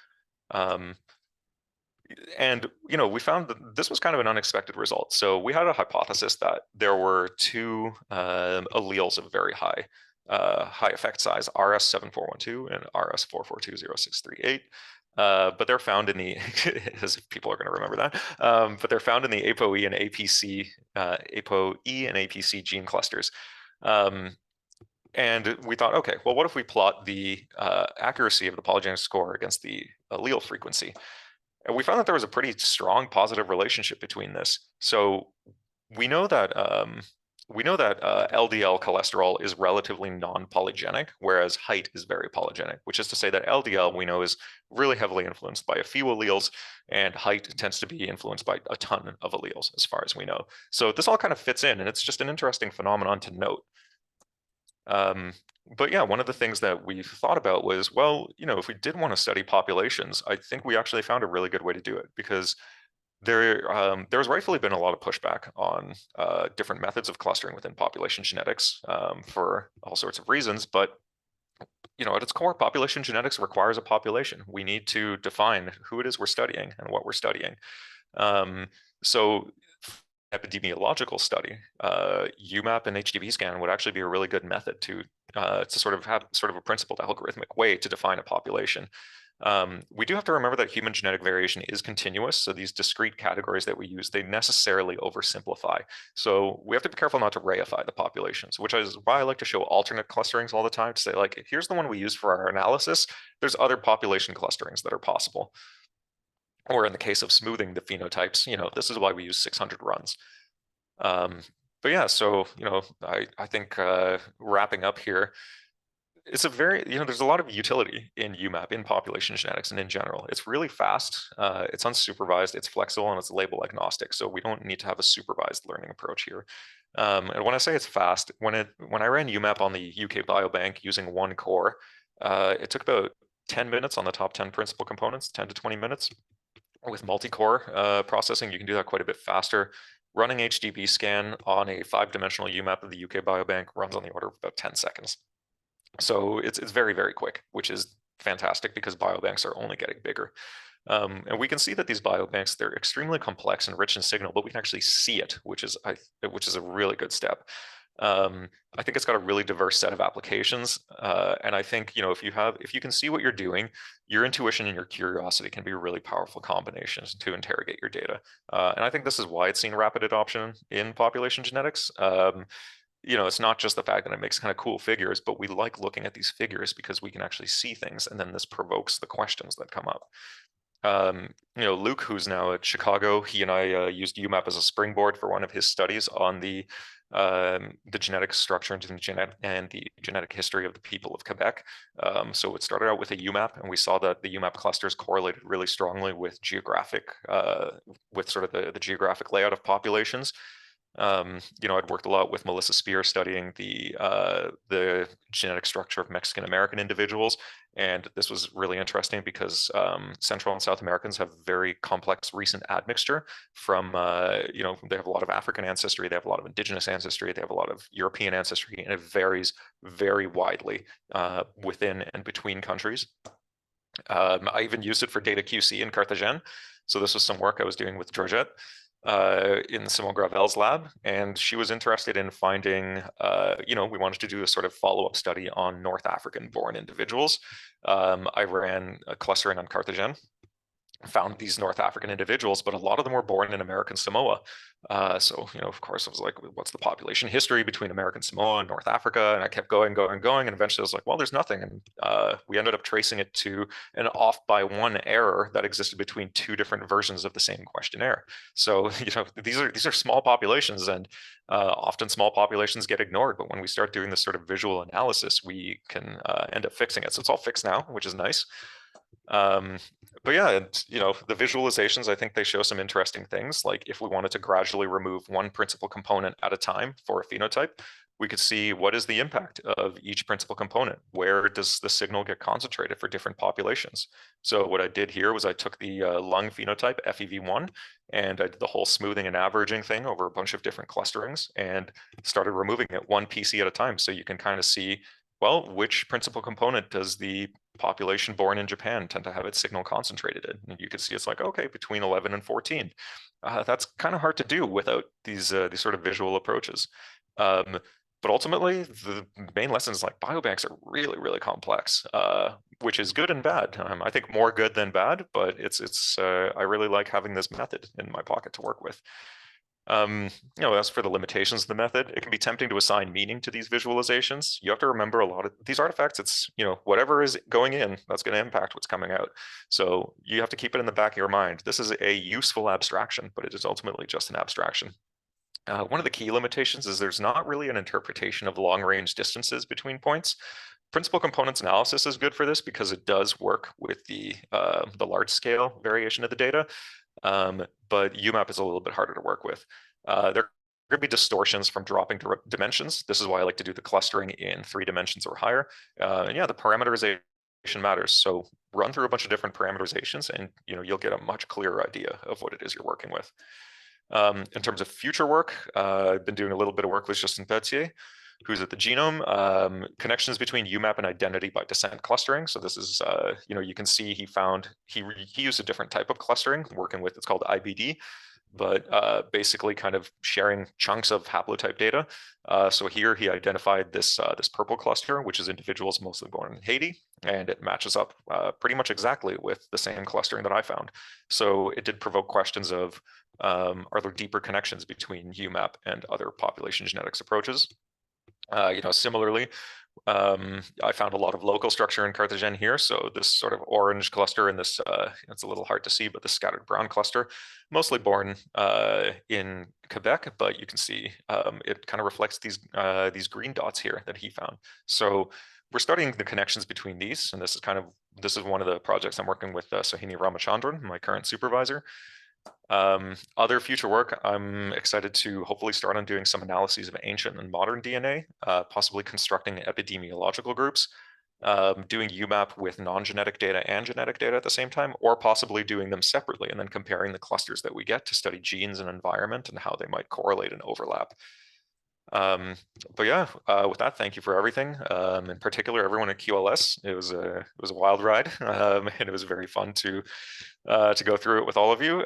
And, we found that this was kind of an unexpected result. So we had a hypothesis that there were two alleles of very high effect size, RS7412 and RS442068. But they're found in the, as if people are going to remember that, but they're found in the ApoE and APC gene clusters. And we thought, okay, well, what if we plot the accuracy of the polygenic score against the allele frequency? And we found that there was a pretty strong positive relationship between this. So we know that LDL cholesterol is relatively non-polygenic, whereas height is very polygenic, which is to say that LDL we know is really heavily influenced by a few alleles, and height tends to be influenced by a ton of alleles, as far as we know. So this all kind of fits in, and it's just an interesting phenomenon to note. But yeah, one of the things that we've thought about was, well, if we did want to study populations, I think we actually found a really good way to do it, because there's rightfully been a lot of pushback on different methods of clustering within population genetics for all sorts of reasons. But at its core, population genetics requires a population. We need to define who it is we're studying and what we're studying. So epidemiological study, UMAP and HDBSCAN would actually be a really good method to sort of have sort of a principled algorithmic way to define a population. We do have to remember that human genetic variation is continuous. So these discrete categories that we use, they necessarily oversimplify. So we have to be careful not to reify the populations, which is why I like to show alternate clusterings all the time to say, like, here's the one we use for our analysis. There's other population clusterings that are possible. Or in the case of smoothing the phenotypes, this is why we use 600 runs. But yeah, so, I think wrapping up here, it's a very, there's a lot of utility in UMAP, in population genetics and in general. It's really fast, it's unsupervised, it's flexible, and it's label agnostic. So we don't need to have a supervised learning approach here. And when I say it's fast, when I ran UMAP on the UK biobank using one core, it took about 10 minutes on the top 10 principal components, 10 to 20 minutes. With multi-core processing, you can do that quite a bit faster. Running HDBSCAN on a 5-dimensional UMAP of the UK biobank runs on the order of about 10 seconds. So it's very, very quick, which is fantastic because biobanks are only getting bigger. And we can see that these biobanks, they're extremely complex and rich in signal, but we can actually see it, which is a really good step. I think it's got a really diverse set of applications. And I think, if you can see what you're doing, your intuition and your curiosity can be really powerful combinations to interrogate your data. And I think this is why it's seen rapid adoption in population genetics. It's not just the fact that it makes kind of cool figures, but we like looking at these figures because we can actually see things, and then this provokes the questions that come up. Luke, who's now at Chicago, he and I used UMAP as a springboard for one of his studies on the genetic structure and the genetic history of the people of Quebec. So it started out with a UMAP, and we saw that the UMAP clusters correlated really strongly with with sort of the geographic layout of populations. I'd worked a lot with Melissa Spear studying the genetic structure of Mexican American individuals, and this was really interesting because Central and South Americans have very complex recent admixture from they have a lot of African ancestry, they have a lot of indigenous ancestry, they have a lot of European ancestry, and it varies very widely within and between countries. I even used it for data QC in Carthagène. So this was some work I was doing with Georgette in Simon Gravel's lab, and she was interested in finding, we wanted to do a sort of follow-up study on North African born individuals. I ran a clustering on Carthagène, found these North African individuals, but a lot of them were born in American Samoa. So, of course, I was like, what's the population history between American Samoa and North Africa? And I kept going, and eventually I was like, well, there's nothing. And we ended up tracing it to an off by one error that existed between two different versions of the same questionnaire. So, these are small populations, and often small populations get ignored. But when we start doing this sort of visual analysis, we can end up fixing it. So it's all fixed now, which is nice. But yeah, and the visualizations, I think they show some interesting things. Like if we wanted to gradually remove one principal component at a time for a phenotype, we could see what is the impact of each principal component. Where does the signal get concentrated for different populations? So what I did here was I took the lung phenotype FEV1, and I did the whole smoothing and averaging thing over a bunch of different clusterings and started removing it one PC at a time. So you can kind of see, well, which principal component does the population born in Japan tend to have its signal concentrated in? And you can see it's like, okay, between 11 and 14. That's kind of hard to do without these sort of visual approaches. But ultimately, the main lesson is like biobanks are really, really complex, which is good and bad. I think more good than bad, but I really like having this method in my pocket to work with. As for the limitations of the method, it can be tempting to assign meaning to these visualizations. You have to remember a lot of these artifacts, it's, whatever is going in, that's going to impact what's coming out. So you have to keep it in the back of your mind. This is a useful abstraction, but it is ultimately just an abstraction. One of the key limitations is there's not really an interpretation of long-range distances between points. Principal components analysis is good for this because it does work with the large-scale variation of the data. But UMAP is a little bit harder to work with. There could be distortions from dropping dimensions. This is why I like to do the clustering in 3 dimensions or higher. And yeah, the parameterization matters. So run through a bunch of different parameterizations, and you'll get a much clearer idea of what it is you're working with. In terms of future work, I've been doing a little bit of work with Justin Pelletier, who's at the genome, connections between UMAP and identity by descent clustering. So this is, you can see he used a different type of clustering, working with, it's called IBD, but basically kind of sharing chunks of haplotype data. So here he identified this purple cluster, which is individuals mostly born in Haiti, and it matches up pretty much exactly with the same clustering that I found. So it did provoke questions of, are there deeper connections between UMAP and other population genetics approaches? Similarly, I found a lot of local structure in Carthagène here. So this sort of orange cluster and this, it's a little hard to see, but the scattered brown cluster, mostly born in Quebec, but you can see it kind of reflects these green dots here that he found. So we're studying the connections between these, and this is one of the projects I'm working with Sohini Ramachandran, my current supervisor. Other future work, I'm excited to hopefully start on doing some analyses of ancient and modern DNA, possibly constructing epidemiological groups, doing UMAP with non-genetic data and genetic data at the same time, or possibly doing them separately and then comparing the clusters that we get to study genes and environment and how they might correlate and overlap. But yeah, with that, thank you for everything. In particular, everyone at QLS. It was a wild ride, and it was very fun to go through it with all of you.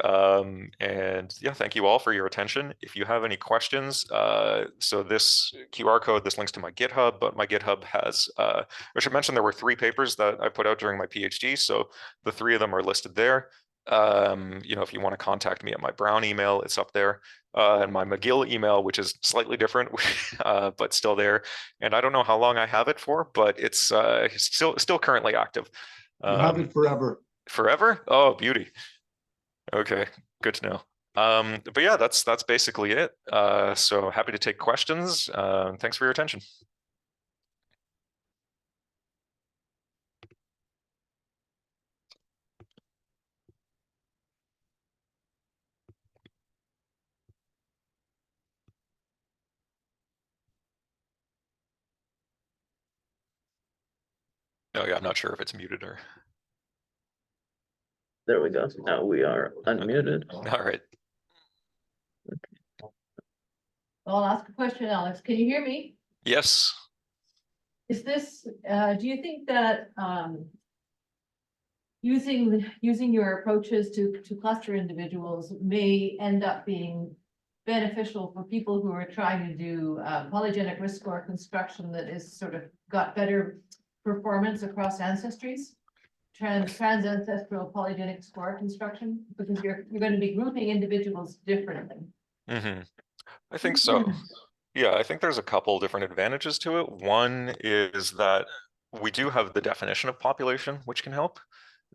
And yeah, thank you all for your attention. If you have any questions, so this QR code, this links to my GitHub, but my GitHub has, I should mention there were 3 papers that I put out during my PhD. So the 3 of them are listed there. If you want to contact me at my Brown email, it's up there. And my McGill email, which is slightly different, but still there. And I don't know how long I have it for, but it's still currently active. You have it forever. Forever? Oh, beauty. Okay, good to know. But yeah, that's basically it. So happy to take questions. Thanks for your attention. Oh yeah, I'm not sure if it's muted or. There we go. Now we are unmuted. All right. I'll ask a question, Alex. Can you hear me? Yes. Is this, do you think that using your approaches to cluster individuals may end up being beneficial for people who are trying to do polygenic risk score construction that is sort of got better performance across ancestries? Trans-ancestral polygenic score construction, because you're going to be grouping individuals differently. Mm-hmm. I think so. Yeah, I think there's a couple different advantages to it. One is that we do have the definition of population, which can help.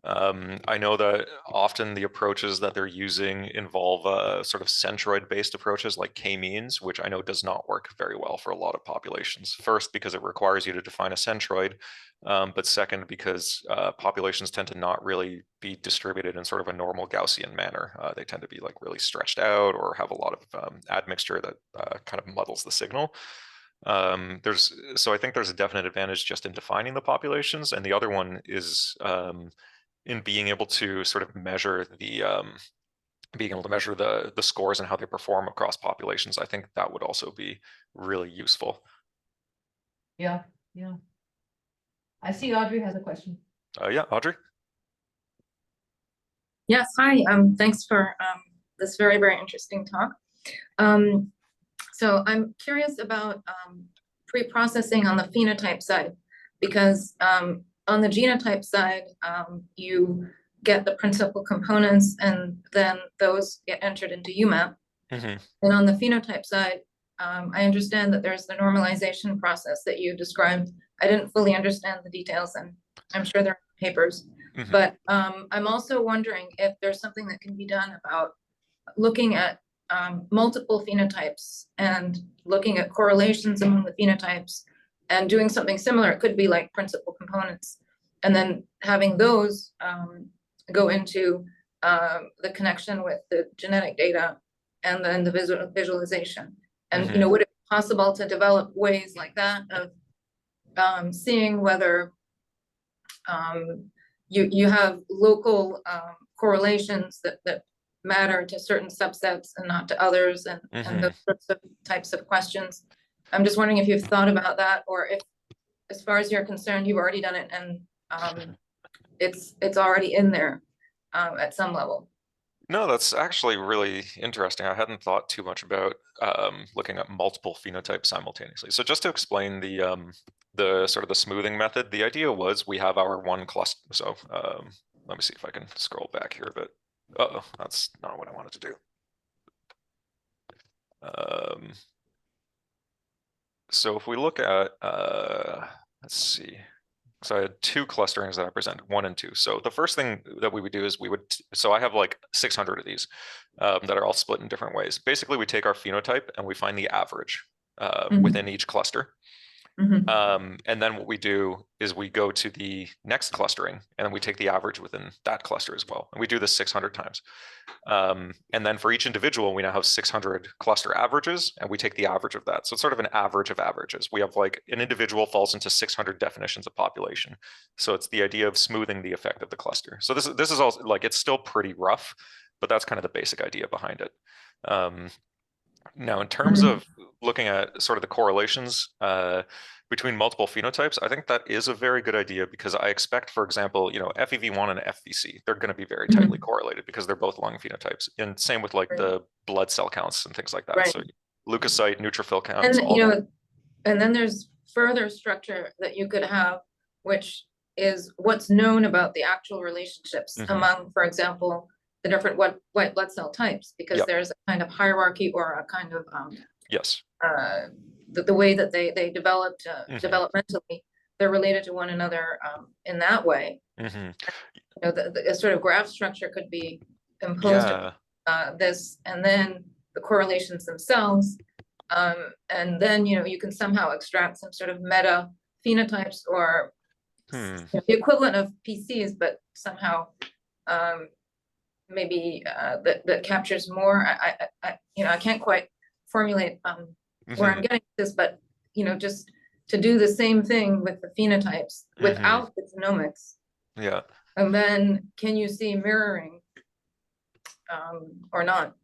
I know that often the approaches that they're using involve sort of centroid-based approaches like k-means, which I know does not work very well for a lot of populations. First, because it requires you to define a centroid, but second, because populations tend to not really be distributed in sort of a normal Gaussian manner. They tend to be like really stretched out or have a lot of admixture that kind of muddles the signal. So I think there's a definite advantage just in defining the populations, and the other one is in being able to sort of measure the scores and how they perform across populations. I think that would also be really useful. Yeah. I see Audrey has a question. Yeah, Audrey? Yes, hi. Thanks for this very, very interesting talk. So I'm curious about pre-processing on the phenotype side, because on the genotype side, you get the principal components and then those get entered into UMAP. Mm-hmm. And on the phenotype side, I understand that there's the normalization process that you described. I didn't fully understand the details, and I'm sure there are papers. Mm-hmm. But I'm also wondering if there's something that can be done about looking at multiple phenotypes and looking at correlations among the phenotypes and doing something similar. It could be like principal components, and then having those go into the connection with the genetic data and then the visualization. And Mm-hmm. you know, would it be possible to develop ways like that of seeing whether you have local correlations that matter to certain subsets and not to others, and those sorts of types of questions? I'm just wondering if you've thought about that, or if, as far as you're concerned, you've already done it and it's already in there at some level. No, that's actually really interesting. I hadn't thought too much about looking at multiple phenotypes simultaneously. So just to explain the sort of the smoothing method, the idea was we have our one cluster. So let me see if I can scroll back here a bit. Uh-oh, that's not what I wanted to do. So if we look at, let's see. So I had two clusterings that I present, 1 and 2. So the first thing that we would do is so I have like 600 of these that are all split in different ways. Basically, we take our phenotype and we find the average within each cluster. Mm-hmm. And then what we do is we go to the next clustering and then we take the average within that cluster as well. And we do this 600 times. And then for each individual, we now have 600 cluster averages and we take the average of that. So it's sort of an average of averages. We have like an individual falls into 600 definitions of population. So it's the idea of smoothing the effect of the cluster. So this is also like, it's still pretty rough, but that's kind of the basic idea behind it. Now, in terms of looking at sort of the correlations between multiple phenotypes, I think that is a very good idea, because I expect, for example, you know, FEV1 and FVC, they're going to be very tightly correlated because they're both lung phenotypes. And same with like the blood cell counts and things like that. Right. So leukocyte, neutrophil counts. And you know, and then there's further structure that you could have, which is what's known about the actual relationships among, for example, the different white blood cell types, because there's a kind of hierarchy or a kind of yes. The way that they developed developmentally, they're related to one another in that way. the sort of graph structure could be imposed Yeah. this, and then the correlations themselves. And then, you can somehow extract some sort of meta phenotypes or Hmm. the equivalent of PCs, but somehow maybe that captures more. I can't quite formulate where I'm getting this, but just to do the same thing with the phenotypes without the genomics. Yeah. And then can you see mirroring or not?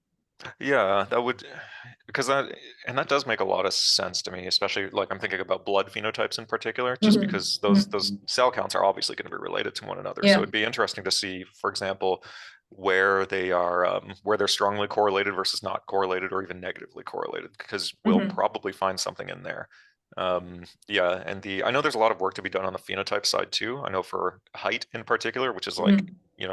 Yeah, that would, because that does make a lot of sense to me, especially like I'm thinking about blood phenotypes in particular, just because those cell counts are obviously going to be related to one another. So Yeah. it'd be interesting to see, for example, where they are, where they're strongly correlated versus not correlated or even negatively correlated, because we'll probably find something in there. Yeah, and I know there's a lot of work to be done on the phenotype side too. I know for height in particular, which is like,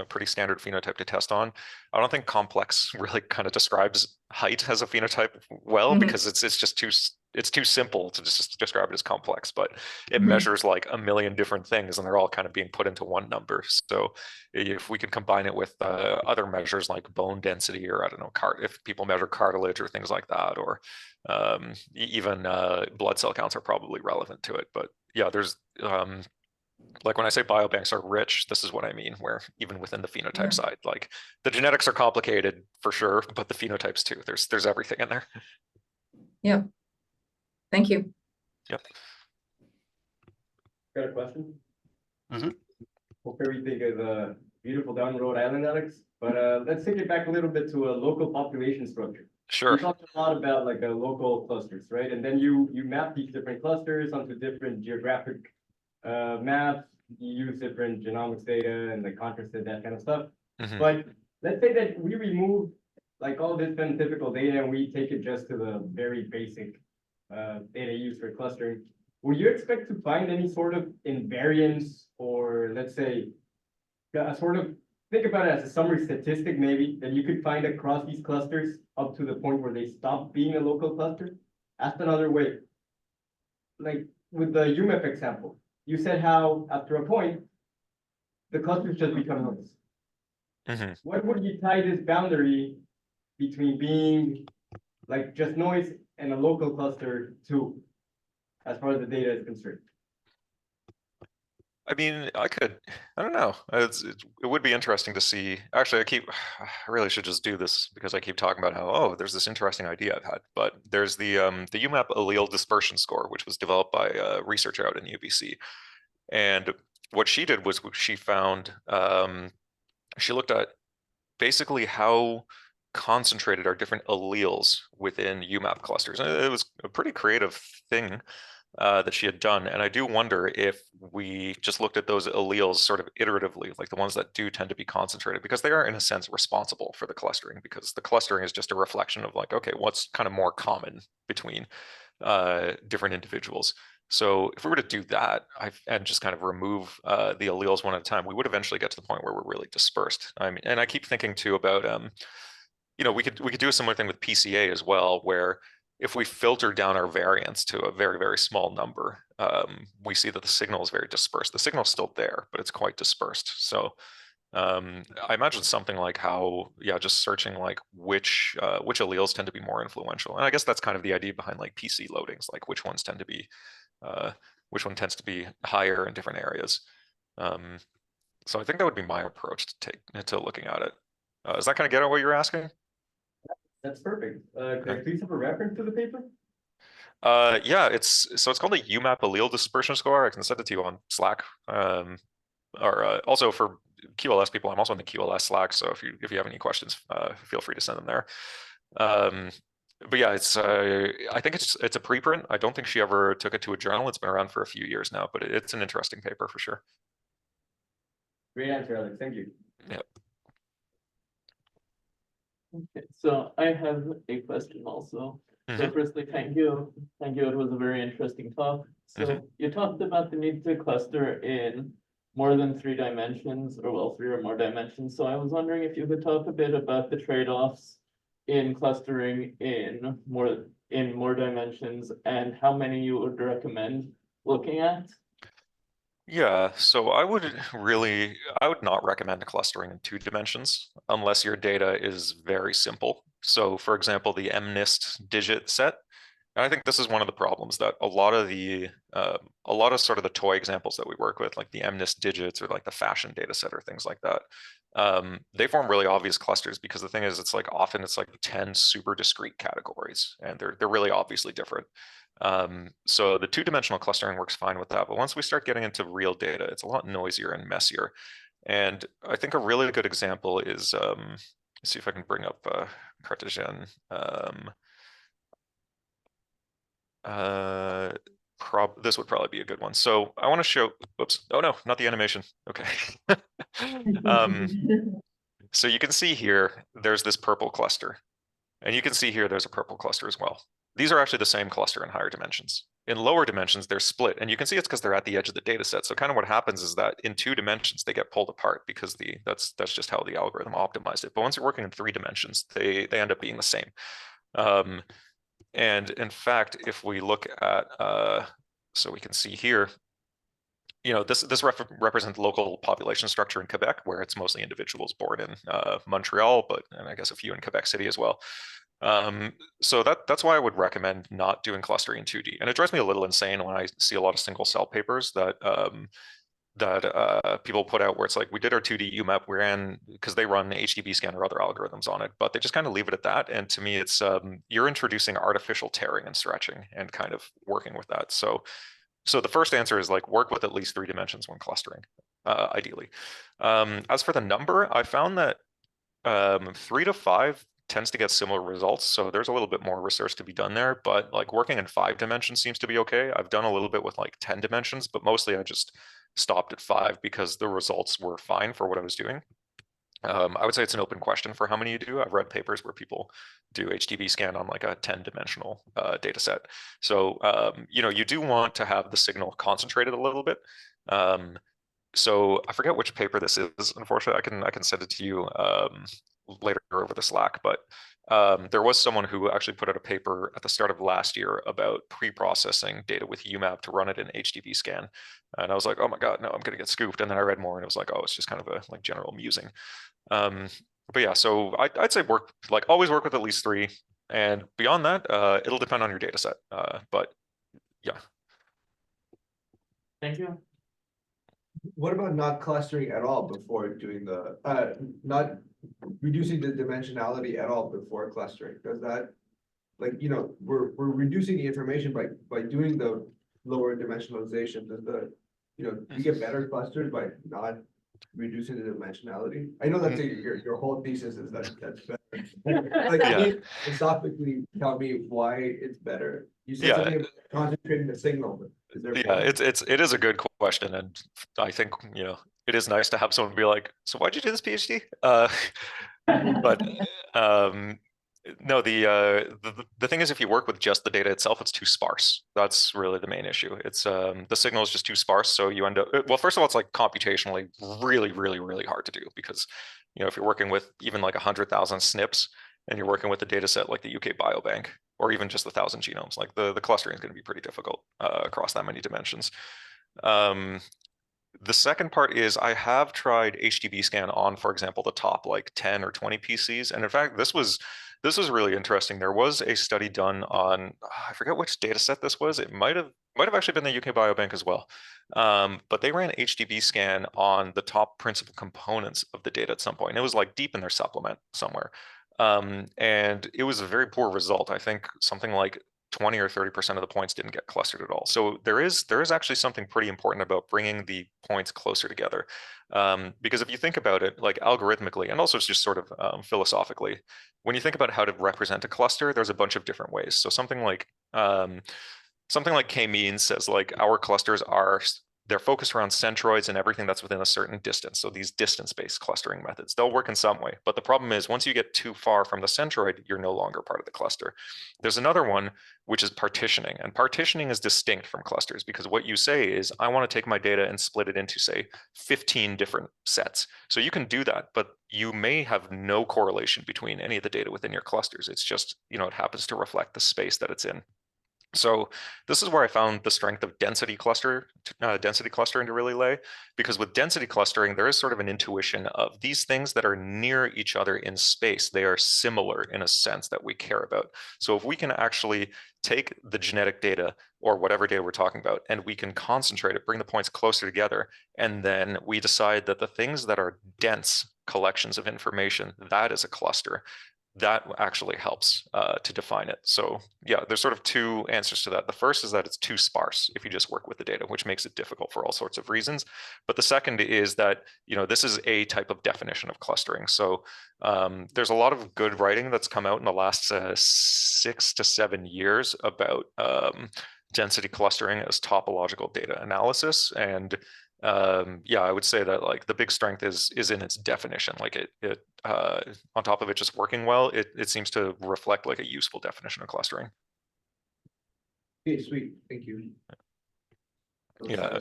pretty standard phenotype to test on. I don't think complex really kind of describes height as a phenotype well, because it's just too simple to just describe it as complex, but it measures like a million different things and they're all kind of being put into one number. So if we could combine it with other measures like bone density, or I don't know, if people measure cartilage or things like that, or even blood cell counts are probably relevant to it. But yeah, there's like when I say biobanks are rich, this is what I mean, where even within the phenotype side, like the genetics are complicated for sure, but the phenotypes too, there's everything in there. Yeah. Thank you. Yep. Got a question? Mhm. Hope everything is beautiful down in Rhode Island, Alex. But let's take it back a little bit to a local population structure. Sure. You talked a lot about like local clusters, right? And then you map these different clusters onto different geographic maps. You use different genomics data and the contrast and that kind of stuff. But let's say that we remove like all this phenotypical data and we take it just to the very basic data used for clustering. Would you expect to find any sort of invariance, or let's say a sort of, think about it as a summary statistic maybe, that you could find across these clusters up to the point where they stop being a local cluster? Asked another way, like with the UMAP example, you said how after a point, the clusters just become noise. What would you tie this boundary between being like just noise and a local cluster to, as far as the data is concerned? I mean, I don't know. It would be interesting to see. Actually, I really should just do this because I keep talking about how, oh, there's this interesting idea I've had. But there's the UMAP allele dispersion score, which was developed by a researcher out in UBC. And what she did was she found, she looked at basically how concentrated are different alleles within UMAP clusters. And it was a pretty creative thing that she had done. And I do wonder if we just looked at those alleles sort of iteratively, like the ones that do tend to be concentrated, because they are in a sense responsible for the clustering, because the clustering is just a reflection of like, okay, what's kind of more common between different individuals. So if we were to do that and just kind of remove the alleles one at a time, we would eventually get to the point where we're really dispersed. I mean, and I keep thinking too about, we could do a similar thing with PCA as well, where if we filter down our variance to a very, very small number, we see that the signal is very dispersed. The signal is still there, but it's quite dispersed. So I imagine something like how, just searching like which alleles tend to be more influential. And I guess that's kind of the idea behind like PC loadings, like which ones tend to be, which one tends to be higher in different areas. So I think that would be my approach to looking at it. Does that kind of get at what you're asking? That's perfect. Can I please have a reference to the paper? Yeah, it's called the UMAP allele dispersion score. I can send it to you on Slack. Or also for QLS people, I'm also in the QLS Slack. So if you have any questions, feel free to send them there. But yeah, it's I think it's a preprint. I don't think she ever took it to a journal. It's been around for a few years now, but it's an interesting paper for sure. Great answer, Alex. Thank you. Yeah. Okay, so I have a question also. So firstly, thank you. Thank you. It was a very interesting talk. So you talked about the need to cluster in more than 3 dimensions, or well, 3 or more dimensions. So I was wondering if you could talk a bit about the trade-offs in clustering in more dimensions and how many you would recommend looking at. Yeah, so I would not recommend clustering in 2 dimensions unless your data is very simple. So for example, the MNIST digit set, and I think this is one of the problems that a lot of sort of the toy examples that we work with, like the MNIST digits or like the fashion data set or things like that, they form really obvious clusters because the thing is, it's like often it's like 10 super discrete categories and they're really obviously different. So the 2-dimensional clustering works fine with that, but once we start getting into real data, it's a lot noisier and messier. And I think a really good example is, let's see if I can bring up Cartesian. This would probably be a good one. So I want to show, oops, oh no, not the animation. Okay. So you can see here, there's this purple cluster. And you can see here, there's a purple cluster as well. These are actually the same cluster in higher dimensions. In lower dimensions, they're split. And you can see it's because they're at the edge of the data set. So kind of what happens is that in 2 dimensions, they get pulled apart because that's just how the algorithm optimized it. But once you're working in 3 dimensions, they end up being the same. And in fact, if we look at, so we can see here, this represents local population structure in Quebec, where it's mostly individuals born in Montreal, and I guess a few in Quebec City as well. So that's why I would recommend not doing clustering in 2D. And it drives me a little insane when I see a lot of single cell papers that people put out where it's like, we did our 2D UMAP, we ran, because they run HDBSCAN or other algorithms on it, but they just kind of leave it at that. And to me, it's you're introducing artificial tearing and stretching and kind of working with that. So the first answer is like work with at least 3 dimensions when clustering, ideally. As for the number, I found that 3 to 5 tends to get similar results. So there's a little bit more research to be done there, but like working in 5 dimensions seems to be okay. I've done a little bit with like 10 dimensions, but mostly I just stopped at 5 because the results were fine for what I was doing. I would say it's an open question for how many you do. I've read papers where people do HDBSCAN on like a 10-dimensional data set. So, you do want to have the signal concentrated a little bit. So I forget which paper this is. Unfortunately, I can send it to you later over the Slack, but there was someone who actually put out a paper at the start of last year about pre-processing data with UMAP to run it in HDBSCAN. And I was like, oh my God, no, I'm gonna get scooped. And then I read more and it was like, oh, it's just kind of a like general musing. But yeah, so I'd say always work with at least 3. And beyond that, it'll depend on your data set. But yeah. Thank you. What about not clustering at all before doing the, not reducing the dimensionality at all before clustering? Does that, like, we're reducing the information by doing the lower dimensionalization. Does you get better clusters by not reducing the dimensionality? I know that's your whole thesis is that that's better. Like, Yeah. can you philosophically tell me why it's better? You said something about concentrating the signal. Is there it is a good question, and I think it is nice to have someone be like, so why'd you do this PhD? But no, the thing is, if you work with just the data itself, it's too sparse. That's really the main issue. It's the signal is just too sparse, so you end up, well, first of all, it's like computationally really, really, really hard to do because if you're working with even like 100,000 SNPs and you're working with a data set like the UK Biobank, or even just 1,000 genomes, like the clustering is going to be pretty difficult across that many dimensions. The second part is I have tried HDBSCAN on, for example, the top like 10 or 20 PCs. And in fact, this was really interesting. There was a study done on, I forget which data set this was. It might have actually been the UK Biobank as well. But they ran HDBSCAN on the top principal components of the data at some point. And it was like deep in their supplement somewhere. And it was a very poor result. I think something like 20 or 30% of the points didn't get clustered at all. So there is actually something pretty important about bringing the points closer together. Because if you think about it, like algorithmically, and also just sort of philosophically, when you think about how to represent a cluster, there's a bunch of different ways. So something like K-means says like our clusters they're focused around centroids and everything that's within a certain distance. So these distance-based clustering methods, they'll work in some way. But the problem is once you get too far from the centroid, you're no longer part of the cluster. There's another one, which is partitioning. And partitioning is distinct from clusters because what you say is, I want to take my data and split it into, say, 15 different sets. So you can do that, but you may have no correlation between any of the data within your clusters. It's just, it happens to reflect the space that it's in. So this is where I found the strength of density clustering to really lay, because with density clustering, there is sort of an intuition of these things that are near each other in space. They are similar in a sense that we care about. So if we can actually take the genetic data or whatever data we're talking about, and we can concentrate it, bring the points closer together, and then we decide that the things that are dense collections of information, that is a cluster. That actually helps to define it. So yeah, there's sort of two answers to that. The first is that it's too sparse if you just work with the data, which makes it difficult for all sorts of reasons. But the second is that, this is a type of definition of clustering. So there's a lot of good writing that's come out in the last 6 to 7 years about density clustering as topological data analysis. And yeah, I would say that like the big strength is in its definition. Like it on top of it just working well, it seems to reflect like a useful definition of clustering. Okay, sweet, thank you. Yeah,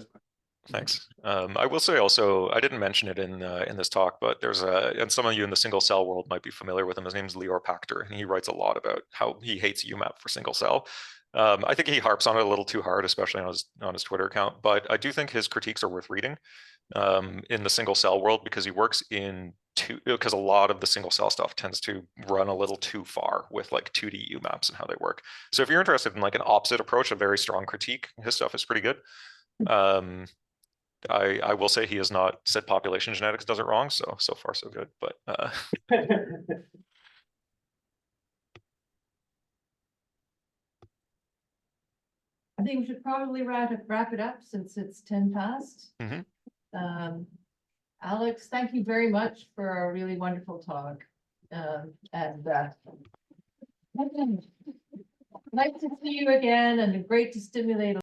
thanks. I will say also, I didn't mention it in this talk, but there's and some of you in the single cell world might be familiar with him. His name's Lior Pachter, and he writes a lot about how he hates UMAP for single cell. I think he harps on it a little too hard, especially on his Twitter account, but I do think his critiques are worth reading in the single cell world, because he works because a lot of the single cell stuff tends to run a little too far with like 2D UMAPs and how they work. So if you're interested in like an opposite approach, a very strong critique, his stuff is pretty good. I will say he has not said population genetics does it wrong, so far so good, but I think we should probably wrap it up since it's 10 past. Alex, thank you very much for a really wonderful talk. Nice to see you again, and great to stimulate